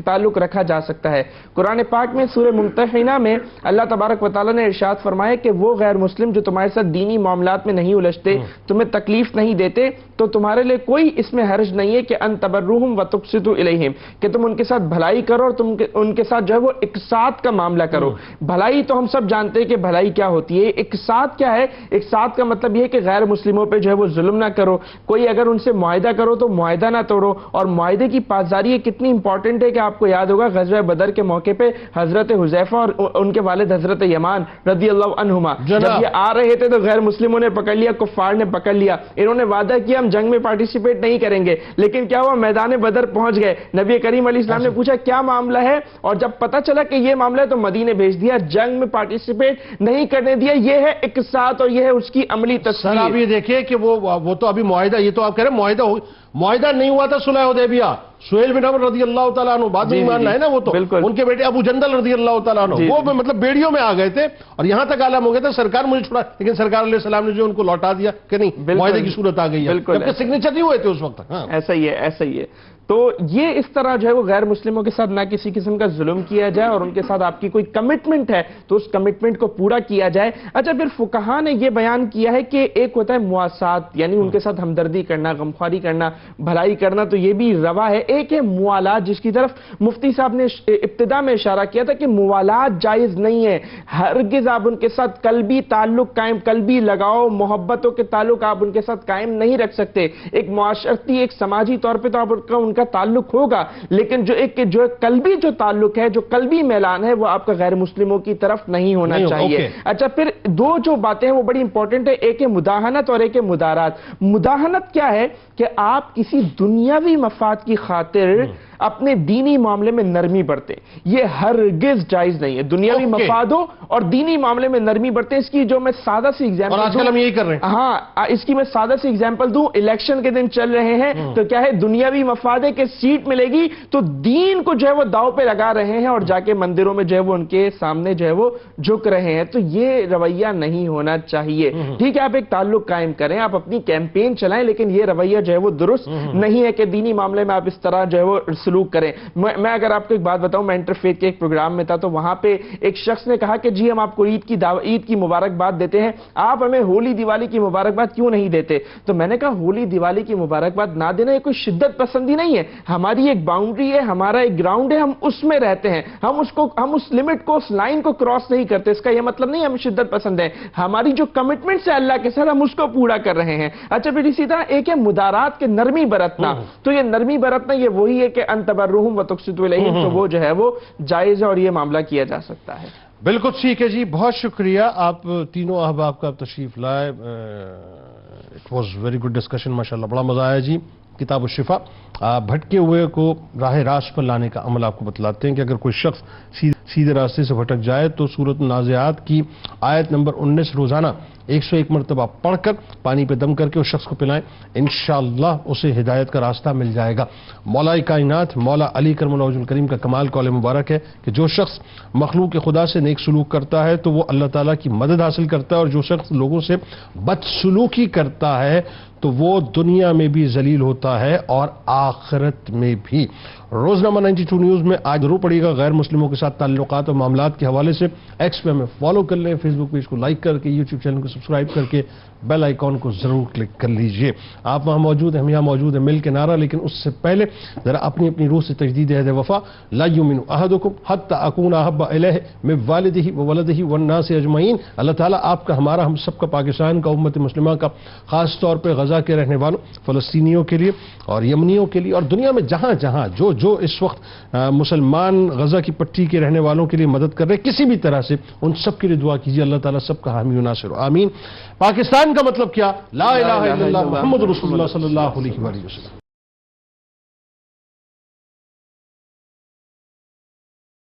تعلق رکھا جا سکتا ہے۔ قرآن پاک میں سورہ ممتحنہ میں اللہ تبارک و تعالیٰ نے ارشاد فرمایا کہ وہ غیر مسلم جو تمہارے ساتھ دینی معاملات میں نہیں الجھتے، تمہیں تکلیف نہیں دیتے، تو تمہارے لئے کوئی اس میں حرج نہیں ہے کہ ان تبرہم و تقسطوا الیہم، کہ تم ان کے ساتھ بھلائی کرو اور تم ان کے ساتھ جو ہے وہ اقساط کا معاملہ کرو۔ بھلائی تو ہم سب جانتے ہیں کہ بھلائی کیا ہوتی ہے۔ اقساط کیا ہے؟ اقساط کا مطلب یہ ہے کہ غیر مسلموں پہ جو ہے وہ ظلم نہ کرو، کوئی اگر ان سے معاہدہ کرو تو معاہدہ نہ توڑو، اور معاہدے کی پاسداری کتنی امپورٹنٹ ہے کہ آپ کو یاد ہوگا غزوہ بدر کے موقع پہ حضرت حذیفہ اور ان کے والد حضرت یمان رضی اللہ عنہما جب یہ آ رہے تھے تو غیر مسلموں نے پکڑ لیا، کفار نے پکڑ لیا، انہوں نے وعدہ کیا ہم جنگ میں پارٹیسپیٹ نہیں کریں گے، لیکن کیا ہوا، میدان بدر پہنچ گئے۔ نبی کریم علیہ السلام نے پوچھا کیا معاملہ ہے، اور جب پتہ چلا کہ یہ معاملہ ہے تو مدینے بھیج دیا، جنگ میں پارٹیسپیٹ نہیں کرنے دیا۔ یہ ہے اقساط اور یہ ہے اس کی عملی تصویر۔
سر آپ یہ دیکھیں کہ وہ تو ابھی معاہدہ، یہ تو آپ کہہ رہے ہیں معاہدہ نہیں ہوا تھا صلح حدیبیہ، سہیل بن عمرو رضی اللہ تعالیٰ عنہ بعد میں ایمان لائے نا، وہ تو ان کے بیٹے ابو جندل رضی اللہ تعالیٰ عنہ وہ مطلب بیڑیوں میں آ گئے تھے اور یہاں تک عالم ہو گئے تھے سرکار مجھے چھوڑا، لیکن سرکار علیہ السلام نے جو ان کو لوٹا دیا کہ نہیں، معاہدے کی صورت آ گئی ہے، جبکہ سگنیچر نہیں ہوئے تھے اس وقت۔
ایسا ہی ہے، ایسا ہی ہے۔ تو یہ اس طرح جو ہے وہ غیر مسلموں کے ساتھ نہ کسی قسم کا ظلم کیا جائے، اور ان کے ساتھ آپ کی کوئی کمٹمنٹ ہے تو اس کمٹمنٹ کو پورا کیا جائے۔ اچھا، پھر فقہاء نے یہ بیان کیا ہے کہ ایک ہوتا ہے مواسات، یعنی ان کے ساتھ ہمدردی کرنا، غمخواری کرنا، بھلائی کرنا، تو یہ بھی روا ہے۔ ایک ہے موالات، جس کی طرف مفتی صاحب نے ابتدا میں اشارہ کیا تھا کہ موالات جائز نہیں ہے، ہرگز آپ ان کے ساتھ قلبی تعلق قائم، قلبی لگاؤ، محبتوں کے تعلق آپ ان کے ساتھ قائم نہیں رکھ سکتے۔ ایک معاشرتی، ایک سماجی طور پہ تو آپ ان کا تعلق ہوگا، لیکن جو قلبی جو تعلق ہے، جو قلبی میلان ہے، وہ آپ کا غیر مسلموں کی طرف نہیں ہونا چاہیے۔ اچھا، پھر دو جو باتیں ہیں وہ بڑی امپورٹنٹ ہے، ایک ہے مداہنت اور ایک ہے مدارات۔ مداہنت کیا ہے کہ آپ کسی دنیاوی مفاد کی خاطر اپنے دینی معاملے میں نرمی برتے، یہ ہرگز جائز نہیں ہے۔ دنیاوی مفادوں اور دینی معاملے میں نرمی برتے، اس کی جو میں سادہ سی ایگزامپل،
اور آج کل ہم یہی کر رہے ہیں۔
ہاں، اس کی میں سادہ سی ایگزامپل دوں، الیکشن کے دن چل رہے ہیں تو کیا ہے، دنیاوی مفاد ہے کہ سیٹ ملے گی تو دین کو جو ہے وہ داؤ پہ لگا رہے ہیں اور جا کے مندروں میں جو ہے وہ ان کے سامنے جو ہے وہ جھک رہے ہیں۔ تو یہ رویہ نہیں ہونا چاہیے۔ ٹھیک ہے، آپ ایک تعلق قائم کریں، آپ اپنی کیمپین چلائیں، لیکن یہ رویہ جو ہے وہ درست نہیں ہے کہ دینی معاملے میں آپ اس طرح جو ہے وہ سلوک کریں۔ میں اگر آپ کو ایک بات بتاؤں، میں انٹرفیتھ کے ایک پروگرام میں تھا تو وہاں پہ ایک شخص نے کہا کہ جی ہم آپ کو عید کی مبارکباد دیتے ہیں، آپ ہمیں ہولی دیوالی کی مبارکباد کیوں نہیں دیتے؟ تو میں نے کہا ہولی دیوالی کی مبارکباد نہ دینا یہ کوئی شدت پسندی نہیں ہے، ہماری ایک باؤنڈری ہے، ہمارا ایک گراؤنڈ ہے، ہم اس میں رہتے ہیں، ہم اس لمٹ کو، اس لائن کو کراس نہیں کرتے۔ اس کا یہ مطلب نہیں ہم شدت پسند ہیں، ہماری جو کمٹمنٹ ہے اللہ کے ساتھ ہم اس کو پورا کر رہے ہیں۔ اچھا، پھر اسی طرح ایک ہے مدارات کے نرمی برتنا، تو یہ نرمی برتنا یہ وہی ہے کہ ان تبرہم و تقسطوا الیہم، تو وہ جو ہے وہ جائز ہے اور یہ معاملہ کیا جا سکتا ہے۔
بالکل ٹھیک ہے جی، بہت شکریہ آپ تینوں احباب کا تشریف لائے. It was very good discussion, ماشاءاللہ بڑا مزہ آیا جی. کتاب الشفا بھٹکے ہوئے کو راہ راست پر لانے کا عمل آپ کو بتلاتے ہیں کہ اگر کوئی شخص سیدھے راستے سے بھٹک جائے تو سورۃ النازعات کی آیت نمبر 19 روزانہ 101 مرتبہ پڑھ کر پانی پہ دم کر کے اس شخص کو پلائیں، انشاءاللہ اسے ہدایت کا راستہ مل جائے گا. مولا کائنات مولا علی کرم اللہ وجہ الکریم کا کمال قول مبارک ہے کہ جو شخص مخلوق خدا سے نیک سلوک کرتا ہے تو وہ اللہ تعالیٰ کی مدد حاصل کرتا ہے، اور جو شخص لوگوں سے بدسلوکی کرتا ہے تو وہ دنیا میں بھی ذلیل ہوتا ہے اور آخرت میں بھی. روزنامہ 92 نیوز میں آج ضرور پڑھیے گا. غیر مسلموں کے ساتھ تعلقات اور معاملات کے حوالے سے ایکس پہ ہمیں فالو کر لیں، فیس بک پیج کو لائک کر کے، یوٹیوب چینل کو سبسکرائب کر کے بیل آئیکن کو ضرور کلک کر لیجئے. آپ وہاں موجود ہیں، ہم یہاں موجود ہیں، مل کے نعرہ. لیکن اس سے پہلے ذرا اپنی اپنی روح سے تجدید عہد وفا. لا یؤمن احدکم حتی اکون احب الیہ من والدہ وولدہ والناس اجمعین. اللہ تعالیٰ آپ کا، ہمارا، ہم سب کا، پاکستان کا، امت مسلمہ کا، خاص طور پہ غزہ کے رہنے والوں فلسطینیوں کے لیے اور یمنیوں کے لیے اور دنیا میں جہاں جہاں جو اس وقت مسلمان غزہ کی پٹی کے رہنے والوں کے لیے مدد کر رہے کسی بھی طرح سے، ان سب کے لیے دعا کیجیے. اللہ تعالیٰ سب کا حامی و ناصر ہو، آمین. پاکستان کا مطلب کیا؟ لا الہ الا اللہ محمد رسول اللہ صلی اللہ علیہ وسلم.